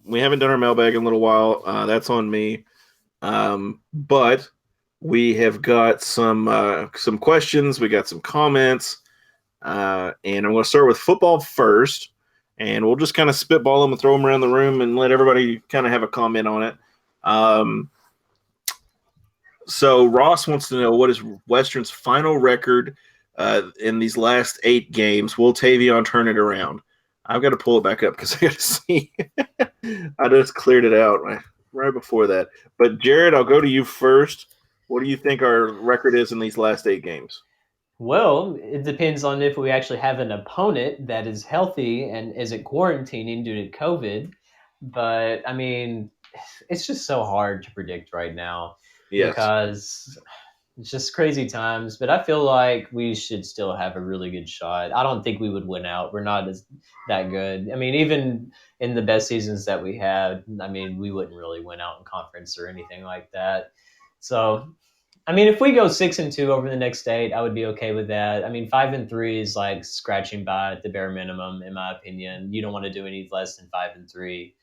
We haven't done our mailbag in a little while. That's on me. But we have got some questions. We got some comments. And I'm going to start with football first. And we'll just kind of spitball them and throw them around the room and let everybody kind of have a comment on it. So Ross wants to know, what is Western's final record in these last 8 games? Will Tavion turn it around? I've got to pull it back up because I got to see. I just cleared it out right before that. But Jared, I'll go to you first. What do you think our record is in these last 8 games? Well, it depends on if we actually have an opponent that is healthy and isn't quarantining due to COVID. But, I mean, it's just so hard to predict right now because it's just crazy times. But I feel like we should still have a really good shot. I don't think we would win out. We're not that good. I mean, even in the best seasons that we had, I mean, we wouldn't really win out in conference or anything like that. So, I mean, if we go 6-2 over the next 8, I would be okay with that. I mean, 5-3 is like scratching by at the bare minimum, in my opinion. You don't want to do any less than 5-3.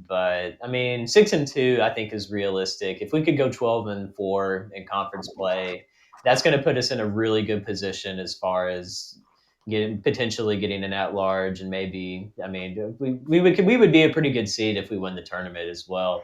But I mean, 6-2, I think is realistic. If we could go 12-4 in conference play, that's going to put us in a really good position as far as potentially getting an at-large, and maybe, I mean, we would be a pretty good seed if we win the tournament as well.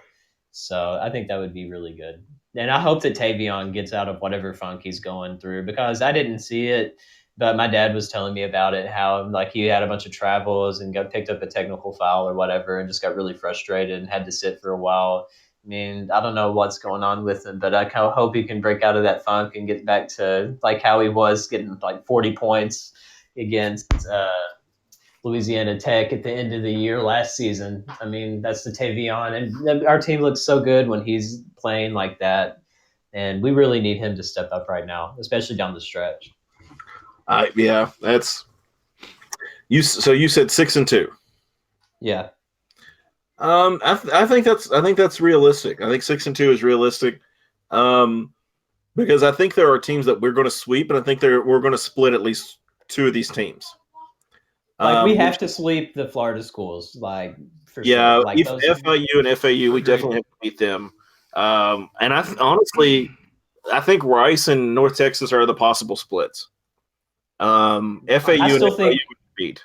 So I think that would be really good. And I hope that Tavion gets out of whatever funk he's going through, because I didn't see it, but my dad was telling me about it, how like he had a bunch of travels and picked up a technical foul or whatever and just got really frustrated and had to sit for a while. I mean, I don't know what's going on with him, but I hope he can break out of that funk and get back to like how he was getting like 40 points against Louisiana Tech at the end of the year last season. I mean, that's the Tavion, and our team looks so good when he's playing like that, and we really need him to step up right now, especially down the stretch. Yeah, that's you. So you said 6-2. Yeah. I think that's realistic. I think 6-2 is realistic. because I think there are teams that we're going to sweep, and I think we're going to split at least 2 of these teams. Like we have to sweep the Florida schools, like for yeah, sure. Like if those. FIU and FAU, we Agreed. definitely have to beat them. And honestly, I think Rice and North Texas are the possible splits. FAU and FIU would beat.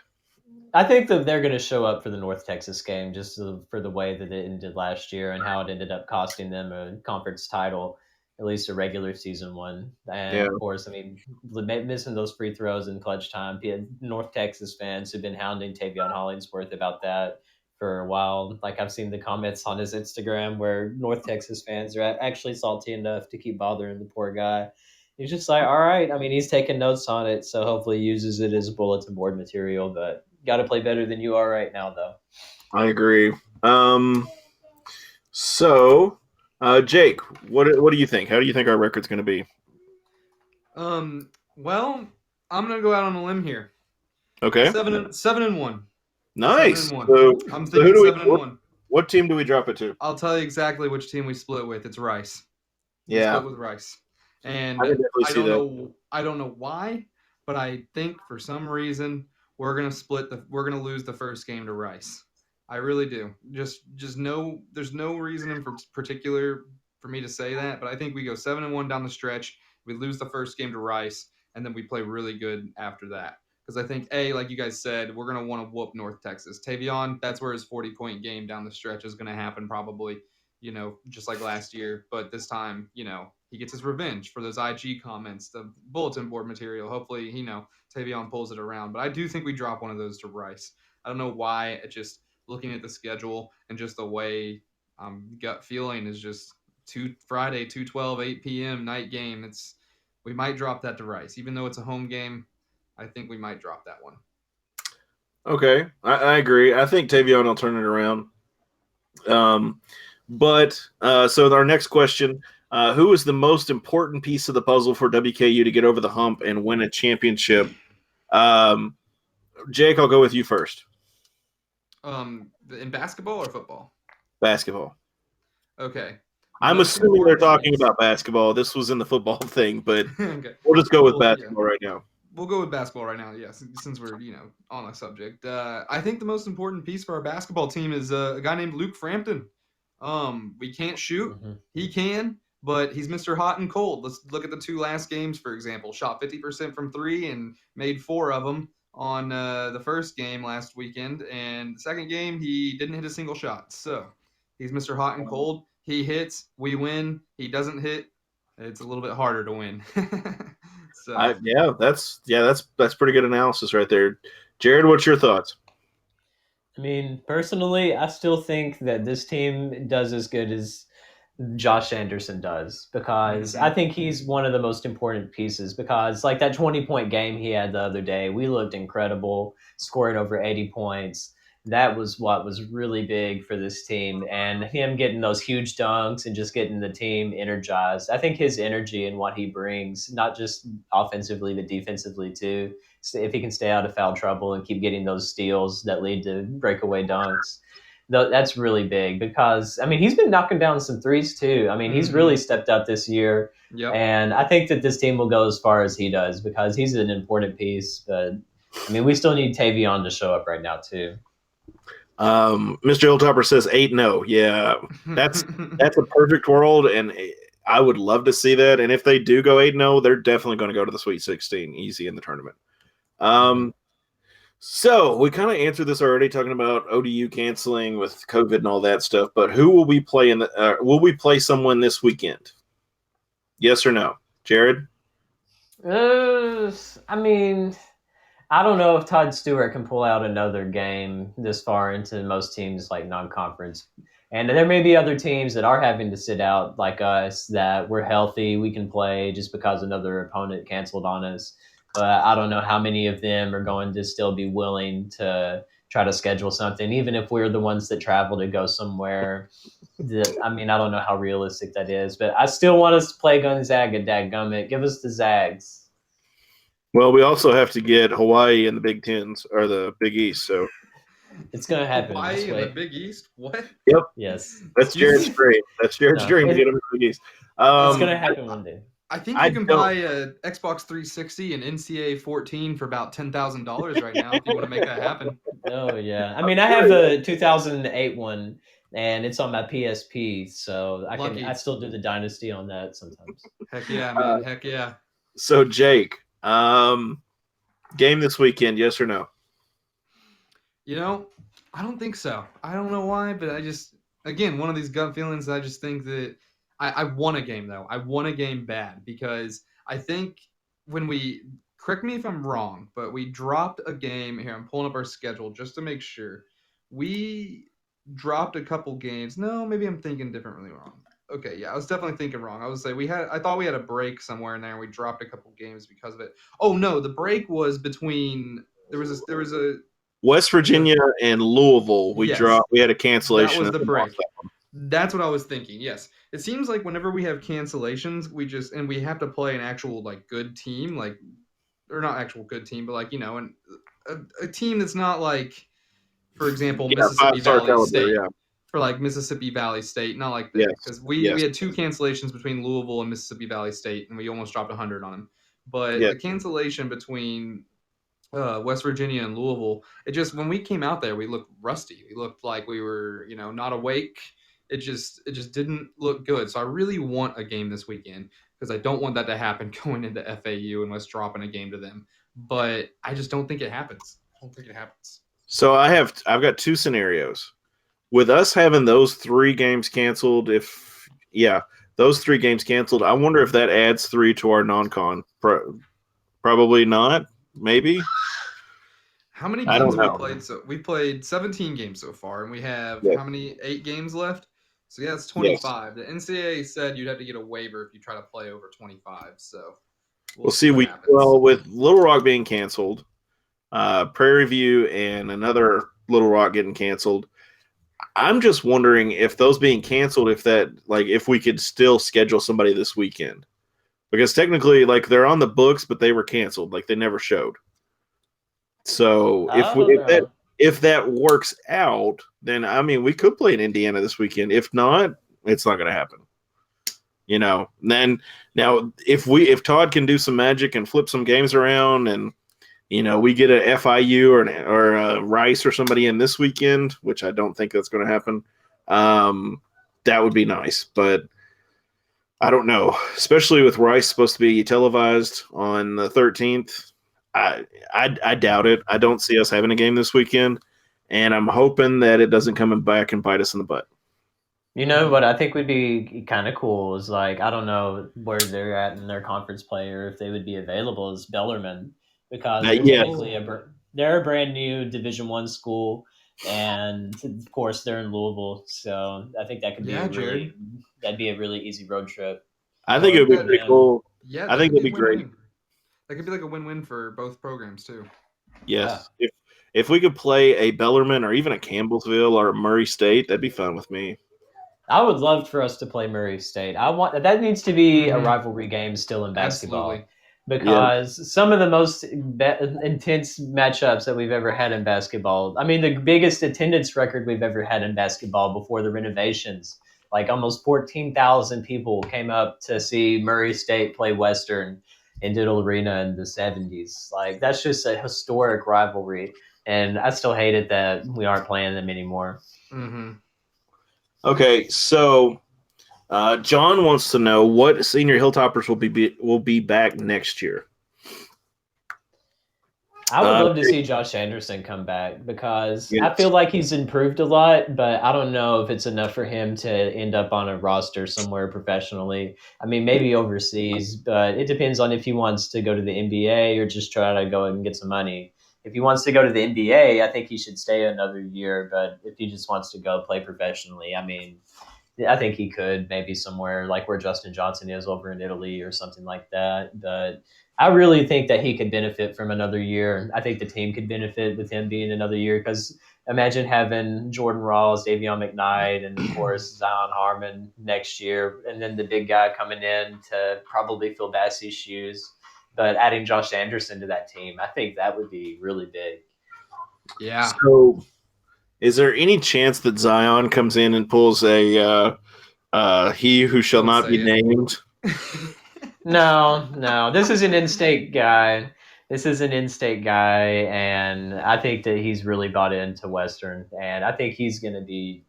I think that they're going to show up for the North Texas game just for the way that it ended last year and how it ended up costing them a conference title, at least a regular season one. And of course, I mean, missing those free throws in clutch time. North Texas fans have been hounding Tavion Hollingsworth about that for a while. Like I've seen the comments on his Instagram where North Texas fans are actually salty enough to keep bothering the poor guy. He's just like, all right. I mean, he's taking notes on it, so hopefully he uses it as bulletin board material, but got to play better than you are right now, though. I agree. So, Jake, what do you think? How do you think our record's going to be? Well, I'm going to go out on a limb here. Okay. 7-1. Nice. 7-1. So, I'm thinking 7-1. What team do we drop it to? I'll tell you exactly which team we split with. It's Rice. Yeah. We split with Rice. And I don't know why, but I think for some reason we're gonna lose the first game to Rice. I really do. Just there's no reason in particular for me to say that, but I think we go 7-1 down the stretch. We lose the first game to Rice, and then we play really good after that. Because I think, like you guys said, we're gonna want to whoop North Texas. Tavion, that's where his 40-point game down the stretch is gonna happen probably. Just like last year, but this time, he gets his revenge for those IG comments, the bulletin board material. Hopefully, Tavion pulls it around. But I do think we drop one of those to Rice. I don't know why. Just looking at the schedule and just the way gut feeling is just Friday, 2:12, 8 p.m. night game. We might drop that to Rice. Even though it's a home game, I think we might drop that one. Okay, I agree. I think Tavion will turn it around. So our next question, who is the most important piece of the puzzle for WKU to get over the hump and win a championship? Jake, I'll go with you first. In basketball or football? Basketball. Okay. I'm assuming they're talking about basketball. This was in the football thing, but okay. We'll just go with basketball right now. We'll go with basketball right now, yes, since we're, on a subject. I think the most important piece for our basketball team is a guy named Luke Frampton. We can't shoot. Mm-hmm. He can, but he's Mr. Hot and Cold. Let's look at the 2 last games, for example. Shot 50% from 3 and made 4 of them on the first game last weekend. And the second game, he didn't hit a single shot. So he's Mr. Hot and Cold. He hits, we win. He doesn't hit, it's a little bit harder to win. That's pretty good analysis right there. Jared, what's your thoughts? I mean, personally, I still think that this team does as good as Josh Anderson does because I think he's one of the most important pieces because like that 20-point game he had the other day, we looked incredible, scoring over 80 points. That was what was really big for this team, and him getting those huge dunks and just getting the team energized. I think his energy and what he brings, not just offensively, but defensively too, if he can stay out of foul trouble and keep getting those steals that lead to breakaway dunks, that's really big because, I mean, he's been knocking down some threes too. I mean, he's really stepped up this year, and I think that this team will go as far as he does because he's an important piece, but I mean, we still need Tavion to show up right now too. Mr. Hilltopper says 8-0. Yeah, that's a perfect world, and I would love to see that. And if they do go 8-0, they're definitely going to go to the Sweet 16 easy in the tournament. So we kind of answered this already, talking about ODU canceling with COVID and all that stuff. But who will we play will we play someone this weekend? Yes or no, Jared? I mean, I don't know if Todd Stewart can pull out another game this far into most teams like non-conference. And there may be other teams that are having to sit out like us that we're healthy, we can play just because another opponent canceled on us. But I don't know how many of them are going to still be willing to try to schedule something, even if we're the ones that travel to go somewhere. I mean, I don't know how realistic that is, but I still want us to play Gonzaga, dadgummit. Give us the Zags. Well, we also have to get Hawaii in the Big Tens or the Big East, so it's going to happen. Hawaii in the Big East? What? Yep. Yes. That's Jared's dream. That's Jared's dream to get them in the Big East. It's going to happen one day. I think you can buy a Xbox 360 and NCAA 14 for about $10,000 right now if you want to make that happen. Oh yeah, I mean I have a 2008 one, and it's on my PSP, so I still do the Dynasty on that sometimes. Heck yeah, man! Heck yeah. So Jake, game this weekend, yes or no? I don't think so. I don't know why, but again, one of these gut feelings. I just think that I want a game though. I want a game bad because I think correct me if I'm wrong, but we dropped a game here. I'm pulling up our schedule just to make sure. We dropped a couple games. No, maybe I'm thinking differently wrong. Okay, yeah, I was definitely thinking wrong. I was like, I thought we had a break somewhere in there, and we dropped a couple games because of it. Oh no, the break was between there was a West Virginia and Louisville. We had a cancellation. That was the break. That's what I was thinking. Yes, it seems like whenever we have cancellations, we have to play an actual like good team, or not actual good team, but a team that's not like, for example, Mississippi Valley State. Yeah. For like Mississippi Valley State, not like that, because we had 2 cancellations between Louisville and Mississippi Valley State, and we almost dropped 100 on them. But the cancellation between West Virginia and Louisville, when we came out there, we looked rusty. We looked like we were, not awake. It just didn't look good. So I really want a game this weekend because I don't want that to happen going into FAU and us dropping a game to them. But I just don't think it happens. So I've got 2 scenarios. With us having those 3 games canceled, those 3 games canceled, I wonder if that adds 3 to our non-con. Probably not. Maybe. How many games have we played? So we played 17 games so far, and we have how many? 8 games left. So yeah, it's 25. Yes. The NCAA said you'd have to get a waiver if you try to play over 25. So we'll see. With Little Rock being canceled, Prairie View and another Little Rock getting canceled. I'm just wondering if those being canceled, if we could still schedule somebody this weekend, because technically, they're on the books, but they were canceled, they never showed. So if that works out, then we could play in Indiana this weekend. If not, it's not going to happen. Then now if Todd can do some magic and flip some games around and. We get a FIU or a Rice or somebody in this weekend, which I don't think that's going to happen. That would be nice, but I don't know. Especially with Rice supposed to be televised on the 13th, I doubt it. I don't see us having a game this weekend, and I'm hoping that it doesn't come back and bite us in the butt. What I think would be kind of cool is I don't know where they're at in their conference play or if they would be available as Bellarmine. Because they're a brand new Division I school, and of course they're in Louisville, so I think that could be that'd be a really easy road trip. I think it would be pretty cool. Yeah, I think it'd be great. That could be a win-win for both programs too. Yes, if we could play a Bellarmine or even a Campbellsville or a Murray State, that'd be fun with me. I would love for us to play Murray State. That needs to be a rivalry game still in basketball. Absolutely. Because some of the most intense matchups that we've ever had in basketball, the biggest attendance record we've ever had in basketball before the renovations, almost 14,000 people came up to see Murray State play Western in Diddle Arena in the 70s. That's just a historic rivalry, and I still hate it that we aren't playing them anymore. Mm-hmm. Okay, so... John wants to know what senior Hilltoppers will be back next year. I would love to see Josh Anderson come back because I feel like he's improved a lot, but I don't know if it's enough for him to end up on a roster somewhere professionally. Maybe overseas, but it depends on if he wants to go to the NBA or just try to go and get some money. If he wants to go to the NBA, I think he should stay another year, but if he just wants to go play professionally, I think he could maybe somewhere like where Justin Johnson is over in Italy or something like that. But I really think that he could benefit from another year. I think the team could benefit with him being another year because imagine having Jordan Rawls, Davion McKnight, and of course Zion Harmon next year, and then the big guy coming in to probably fill Bassey's shoes. But adding Josh Anderson to that team, I think that would be really big. Yeah. So is there any chance that Zion comes in and pulls a he who shall not be named? No. This is an in-state guy. And I think that he's really bought into Western, and I think he's going to be.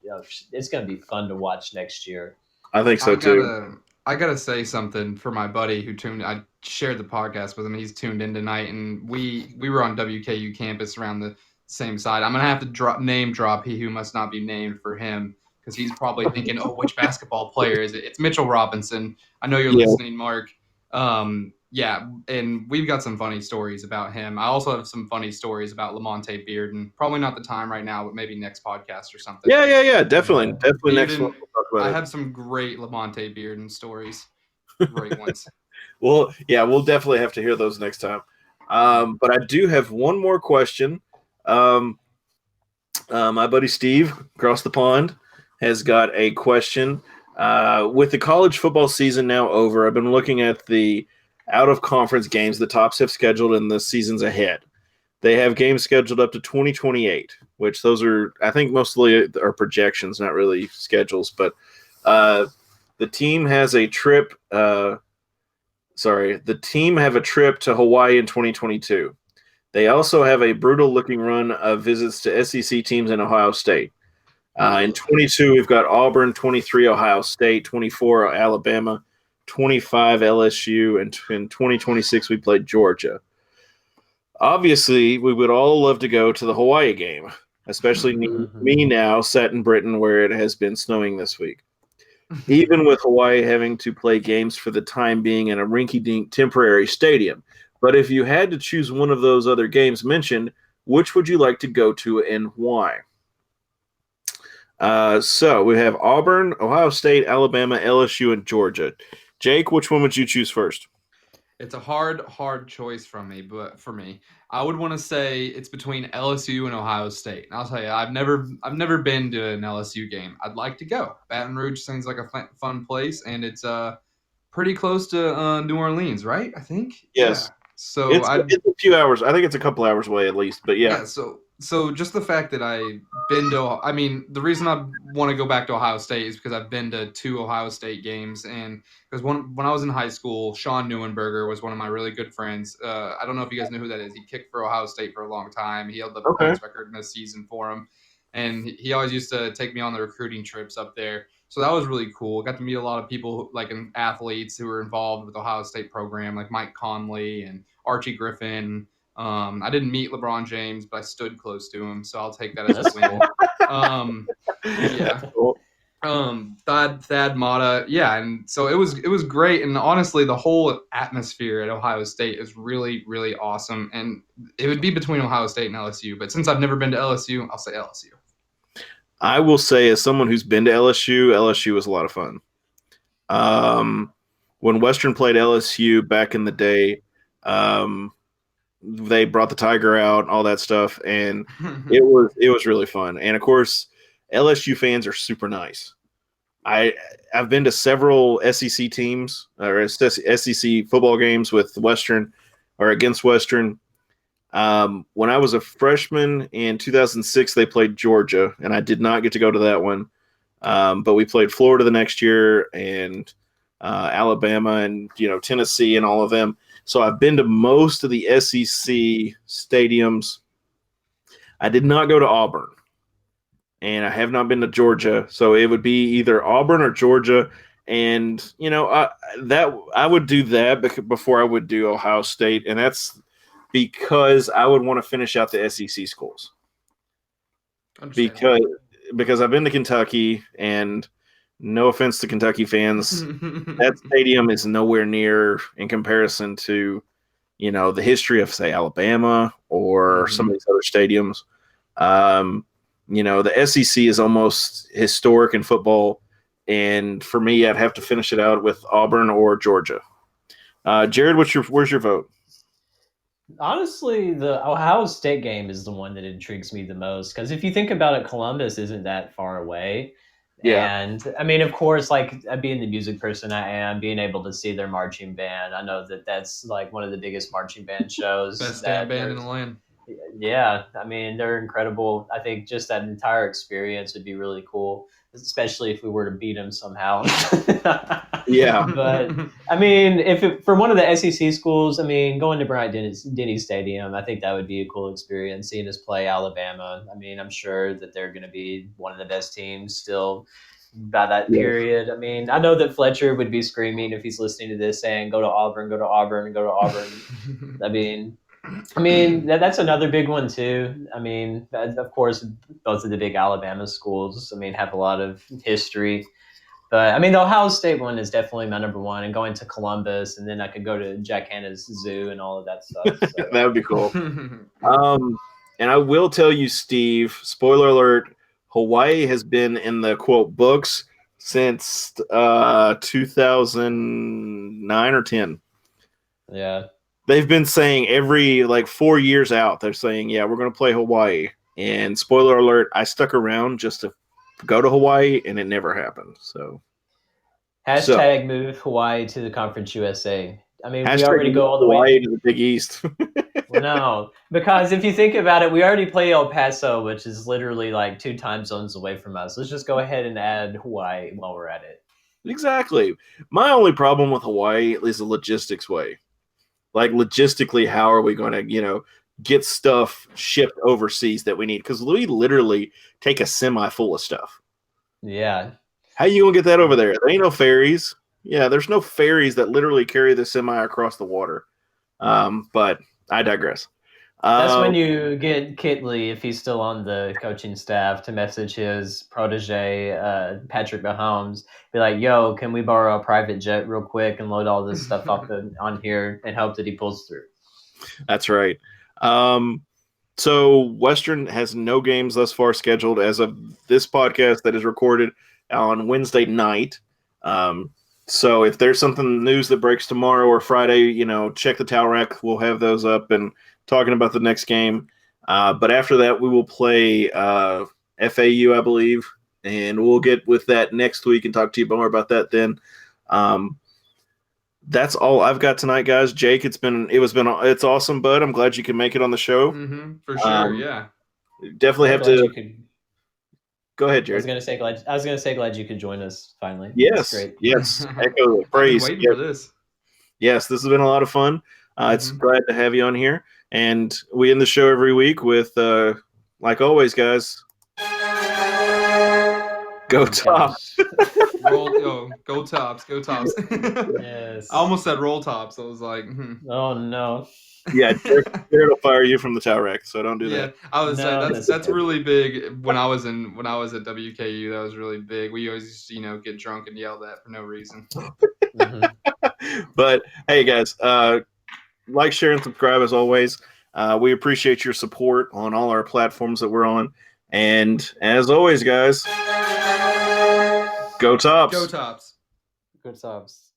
It's going to be fun to watch next year. I think so too. I gotta say something for my buddy who tuned. I shared the podcast with him. He's tuned in tonight, and we were on WKU campus around the same side. I'm gonna have to name drop he who must not be named for him because he's probably thinking, "Oh, which basketball player is it?" It's Mitchell Robinson. I know you're listening, Mark. Yeah, and we've got some funny stories about him. I also have some funny stories about Lamonte Bearden. Probably not the time right now, but maybe next podcast or something. Yeah. Definitely Bearden, next one. We'll talk about I have some great Lamonte Bearden stories. Great ones. Well, yeah, we'll definitely have to hear those next time. But I do have one more question. My buddy Steve across the pond has got a question. With the college football season now over, I've been looking at the out-of-conference games the Tops have scheduled in the seasons ahead. They have games scheduled up to 2028, which those are, I think, mostly are projections, not really schedules. But the team has a trip. The team have a trip to Hawaii in 2022. They also have a brutal-looking run of visits to SEC teams in Ohio State. In 22, we've got Auburn, 23, Ohio State, 24, Alabama, 25, LSU, and in 2026, we played Georgia. Obviously, we would all love to go to the Hawaii game, especially me now, sat in Britain where it has been snowing this week. Even with Hawaii having to play games for the time being in a rinky-dink temporary stadium. But if you had to choose one of those other games mentioned, which would you like to go to and why? So we have Auburn, Ohio State, Alabama, LSU, and Georgia. Jake, which one would you choose first? It's a hard choice for me, I would want to say it's between LSU and Ohio State. And I'll tell you, I've never been to an LSU game. I'd like to go. Baton Rouge seems like a fun place, and it's pretty close to New Orleans, right? I think. Yes. Yeah. So it's a few hours. I think it's a couple hours away at least. But yeah. So just the fact that I've been to, I mean, the reason I want to go back to Ohio State is because I've been to 2 Ohio State games, and because when I was in high school, Sean Neuenberger was one of my really good friends. I don't know if you guys know who that is. He kicked for Ohio State for a long time. He held the points record in a season for him, and he always used to take me on the recruiting trips up there. So that was really cool. Got to meet a lot of people, like athletes who were involved with the Ohio State program, like Mike Conley and Archie Griffin. I didn't meet LeBron James, but I stood close to him, so I'll take that as a win. Yeah. Thad Matta, yeah, and so it was great, and honestly, the whole atmosphere at Ohio State is really, really awesome, and it would be between Ohio State and LSU, but since I've never been to LSU, I'll say LSU. I will say, as someone who's been to LSU was a lot of fun. When Western played LSU back in the day, they brought the Tiger out, all that stuff, and it was really fun. And of course, LSU fans are super nice. I've been to several SEC teams or SEC football games with Western or against Western. When I was a freshman in 2006, they played Georgia, and I did not get to go to that one. But we played Florida the next year, and Alabama, and Tennessee, and all of them. So I've been to most of the SEC stadiums. I did not go to Auburn, and I have not been to Georgia. So it would be either Auburn or Georgia. And I would do that before I would do Ohio State, and that's because I would want to finish out the SEC schools. Because I've been to Kentucky, and no offense to Kentucky fans, that stadium is nowhere near in comparison to, the history of, say, Alabama or some of these other stadiums. The SEC is almost historic in football, and for me, I'd have to finish it out with Auburn or Georgia. Jared, where's your vote? Honestly, the Ohio State game is the one that intrigues me the most, because if you think about it, Columbus isn't that far away. Yeah. And I mean, of course, like being the music person I am, being able to see their marching band, I know that that's like one of the biggest marching band shows. Best damn band in the land. Yeah, I mean, they're incredible. I think just that entire experience would be really cool, especially if we were to beat them somehow. Yeah. But I mean, for one of the SEC schools, I mean, going to Bryant Denny Stadium, I think that would be a cool experience. Seeing us play Alabama. I mean, I'm sure that they're going to be one of the best teams still by that Yeah. period. I mean, I know that Fletcher would be screaming if he's listening to this, saying, "Go to Auburn, go to Auburn, go to Auburn." I mean, that's another big one too. I mean, of course, both of the big Alabama schools, I mean, have a lot of history. But I mean, the Ohio State one is definitely my number one, and going to Columbus, and then I could go to Jack Hanna's Zoo and all of that stuff. So. That would be cool. And I will tell you, Steve, spoiler alert, Hawaii has been in the quote books since 2009 or 10. Yeah. They've been saying every 4 years out, they're saying, yeah, we're going to play Hawaii. And spoiler alert, I stuck around just to go to Hawaii, and it never happened. So Hashtag move Hawaii to the Conference USA. I mean, we hashtag already go all the Hawaii way to the Big East. No, because if you think about it, we already play El Paso, which is literally like 2 time zones away from us. Let's just go ahead and add Hawaii while we're at it. Exactly. My only problem with Hawaii is the logistics way. Like, logistically, how are we going to, get stuff shipped overseas that we need? Because we literally take a semi full of stuff. Yeah. How you going to get that over there? There ain't no ferries. Yeah, there's no ferries that literally carry the semi across the water. But I digress. That's when you get Kitley, if he's still on the coaching staff, to message his protege, Patrick Mahomes, be like, yo, can we borrow a private jet real quick and load all this stuff up on here and hope that he pulls through? That's right. So Western has no games thus far scheduled as of this podcast that is recorded on Wednesday night. So if there's something news that breaks tomorrow or Friday, check the towel rack. We'll have those up and talking about the next game. But after that, we will play FAU, I believe, and we'll get with that next week and talk to you more about that then. That's all I've got tonight, guys. Jake, it's awesome, bud. I'm glad you can make it on the show. For sure, yeah. Definitely have to. Go ahead, Jared. I was gonna say glad you could join us finally. Yes, great. Yes. Echo the praise. I've been waiting for this. Yes, this has been a lot of fun. It's glad to have you on here, and we end the show every week with, like always, guys. Go Tops. Go Tops. Go Tops. Yes. I almost said roll tops. I was like, Oh no. Yeah, Jared will fire you from the towel rack, so don't do that. Yeah, I was that's really big. When I was at WKU, that was really big. We always used to, get drunk and yell that for no reason. But hey, guys, like, share, and subscribe as always. We appreciate your support on all our platforms that we're on. And as always, guys, go Tops. Go Tops. Good subs.